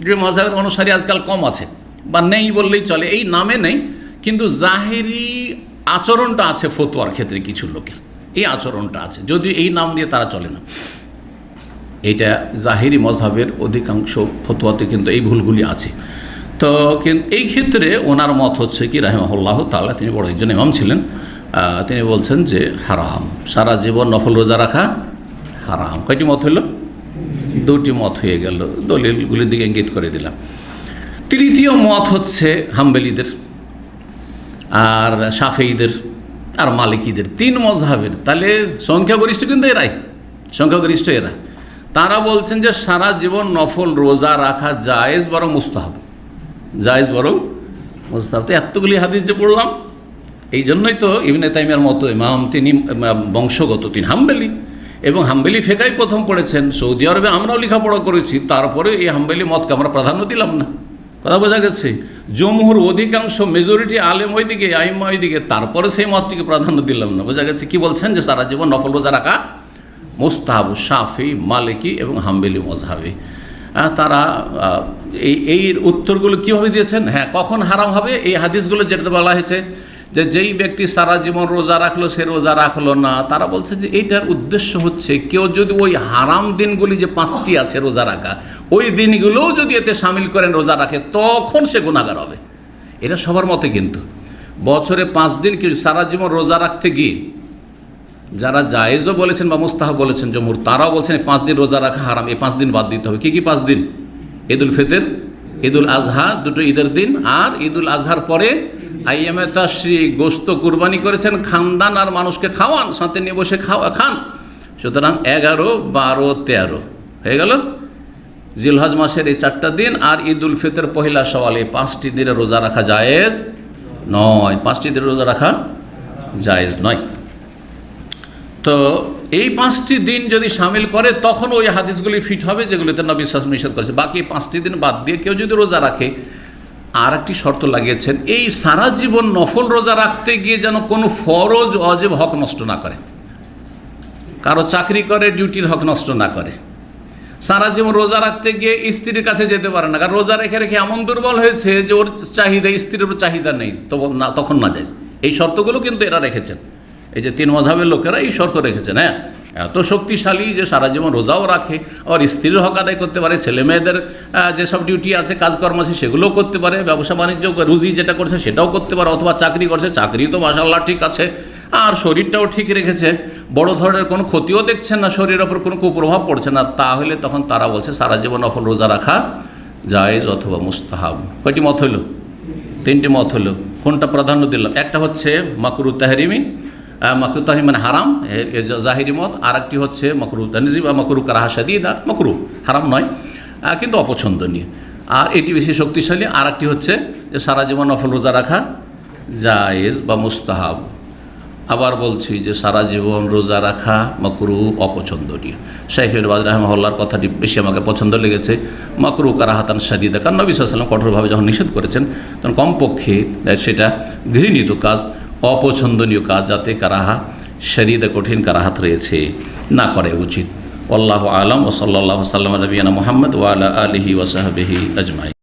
যে মযহাবের অনুসারী আজকাল কম আছে বা নেই বললেই চলে, এই নামে নেই, কিন্তু জাহিরি আচরণটা আছে ফতোয়ার ক্ষেত্রে কিছু লোকের, এই আচরণটা আছে, যদিও এই নাম দিয়ে তারা চলে না। এইটা জাহিরি মযহাবের অধিকাংশ ফতোয়াতে কিন্তু এই ভুলগুলি আছে। তো কিন্তু এই ক্ষেত্রে ওনার মত হচ্ছে কি রাহিমাহুল্লাহ তাআলা, তিনি বড় একজন ইমাম ছিলেন, তিনি বলছেন যে হারাম, সারা জীবন নফল রোজা রাখা হারাম। কয়টি মত হইল? দুটি মত হয়ে গেল, দলিলগুলির দিকে ইঙ্গিত করে দিলাম। তৃতীয় মত হচ্ছে হাম্বলীদের আর শাফিঈদের আর মালিকীদের, তিন মযহাবের। তাহলে সংখ্যাগরিষ্ঠ কিন্তু এরাই, সংখ্যাগরিষ্ঠ এরা। তারা বলছেন যে সারা জীবন নফল রোজা রাখা জায়েজ বরং মুস্তাহাব, জায়েজ বরং মুস্তাহাব। তো এতগুলি হাদিস যে পড়লাম, এই জন্যই তো ইবনে তাইমিয়ার মতো ইমাম, তিনি বংশগত, তিনি হাম্বলী এবং হাম্বলী ফিকহ প্রথম পড়েছেন। সৌদি আরবে আমরাও লেখাপড়া করেছি, তারপরে এই হাম্বলী মতকে আমরা প্রাধান্য দিলাম না। কথা বোঝা গেছে? জমহুর অধিকাংশ মেজরিটি আলেম ওইদিকে, আইম্মা ওইদিকে, তারপরে সেই মতটিকে প্রাধান্য দিলাম না। বোঝা গেছে? কি বলছেন? যে সারা জীবন নফল রোজা রাখা মুস্তাহাব, শাফি, মালিকি এবং হাম্বলী মযহাবে। তারা এই উত্তরগুলো কীভাবে দিয়েছেন? হ্যাঁ, কখন হারাম হবে? এই হাদিসগুলো যেটাতে বলা হয়েছে যে যেই ব্যক্তি সারা জীবন রোজা রাখলো সে রোজা রাখলো না, তারা বলছে যে এইটার উদ্দেশ্য হচ্ছে কেউ যদি ওই হারাম দিনগুলি যে 5টি আছে রোজা রাখা, ওই দিনগুলোও যদি এতে সামিল করেন রোজা রাখে, তখন সে গুনাহগার হবে। এটা সবার মতে, কিন্তু বছরে 5 দিন কেউ সারা জীবন রোজা রাখতে গিয়ে যারা জায়েজও বলেছেন বা মুস্তাহাব বলেছেন জমহুর, তারাও বলছেন 5 দিন রোজা রাখা হারাম, এই 5 দিন বাদ দিতে হবে। কি 5 দিন? ঈদুল ফিতর, ঈদুল আজহা, দুটো ঈদের দিন, আর ঈদুল আজহার পরে আইয়ামে তাশরিক, গোশত কুরবানি করেছেন, খানদান আর মানুষকে খাওয়ান, সাথে নিয়ে বসে খান। সুতরাং 11, 12, 13 হয়ে গেল জিলহজ মাসের এই 4টা দিন, আর ঈদুল ফিতর, পহেলা শাওয়াল, এই 5টি দিনে রোজা রাখা জায়েজ নয়, 5টি দিনে রোজা রাখা জায়েজ নয়। তো এই 5টি দিন যদি সামিল করে তখন ওই হাদিসগুলি ফিট হবে যেগুলিতে নবী সাল্লাল্লাহু আলাইহি ওয়াসাল্লাম নিষেধ করেছে। বাকি 5টি দিন বাদ দিয়ে কেউ যদি রোজা রাখে, আর একটি শর্ত লাগিয়েছেন, এই সারা জীবন নফল রোজা রাখতে গিয়ে যেন কোনো ফরজ ওয়াজিব হক নষ্ট না করে, কারো চাকরি করে ডিউটির হক নষ্ট না করে। সারা জীবন রোজা রাখতে গিয়ে স্ত্রীর কাছে যেতে পারে না, কারণ রোজা রেখে রেখে এমন দুর্বল হয়েছে যে ওর চাহিদা, স্ত্রীর উপর চাহিদা নেই, তখন না যায়। এই শর্তগুলো কিন্তু এরা রেখেছেন, এই যে 3 মযহাবের লোকেরা এই শর্ত রেখেছেন। হ্যাঁ, এত শক্তিশালী যে সারা জীবন রোজাও রাখে, আর স্ত্রীর হক আদায় করতে পারে, ছেলে মেয়েদের যেসব ডিউটি আছে, কাজকর্ম আছে, সেগুলোও করতে পারে, ব্যবসা বাণিজ্য রুজি যেটা করছে সেটাও করতে পারে, অথবা চাকরি করছে, চাকরি তো মাশাআল্লাহ ঠিক আছে, আর শরীরটাও ঠিক রেখেছে, বড় ধরনের কোনো ক্ষতিও দেখছেন না, শরীরের ওপর কোনো কুপ্রভাব পড়ছে না, তাহলে তখন তারা বলছে সারা জীবন নফল রোজা রাখা জায়েজ অথবা মুস্তাহাব। কয়টি মত হলো? 3টি মত হলো। কোনটা প্রাধান্য দিলাম? একটা হচ্ছে মাকরু তাহরিমি, মাকরু তাহরিম মানে হারাম, জাহিরি মত। আর একটি হচ্ছে মাকরু তানজি বা মাকরু কারাহা শাদীদা, মাকরু হারাম নয় কিন্তু অপছন্দনীয়, আর এটি বেশি শক্তিশালী। আর একটি হচ্ছে যে সারা জীবন নফল রোজা রাখা জায়েজ বা মুস্তাহাব। আবার বলছি যে সারা জীবন রোজা রাখা মাকরু, অপছন্দনীয়। শাইখ ইবনে বাজ রাহিমাহুল্লাহর কথাটি বেশি আমাকে পছন্দ লেগেছে, মাকরু কারাহাতান শাদীদা, কারণ নবী সাল্লাল্লাহু আলাইহি ওয়াসাল্লাম কঠোরভাবে যখন নিষেধ করেছেন, তখন কমপক্ষে সেটা ঘৃণিত কাজ, অপছন্দনীয় কাজ, যাতে কারাহা শাদীদা, কঠিন কারাহাত রয়েছে, না করে উচিত। আল্লাহু আ'লাম। ওয়া সাল্লাল্লাহু সাল্লাম আলা নবিয়িনা মুহাম্মদ ওয়া আলা আলিহি ওয়া সাহবিহি আজমাইন।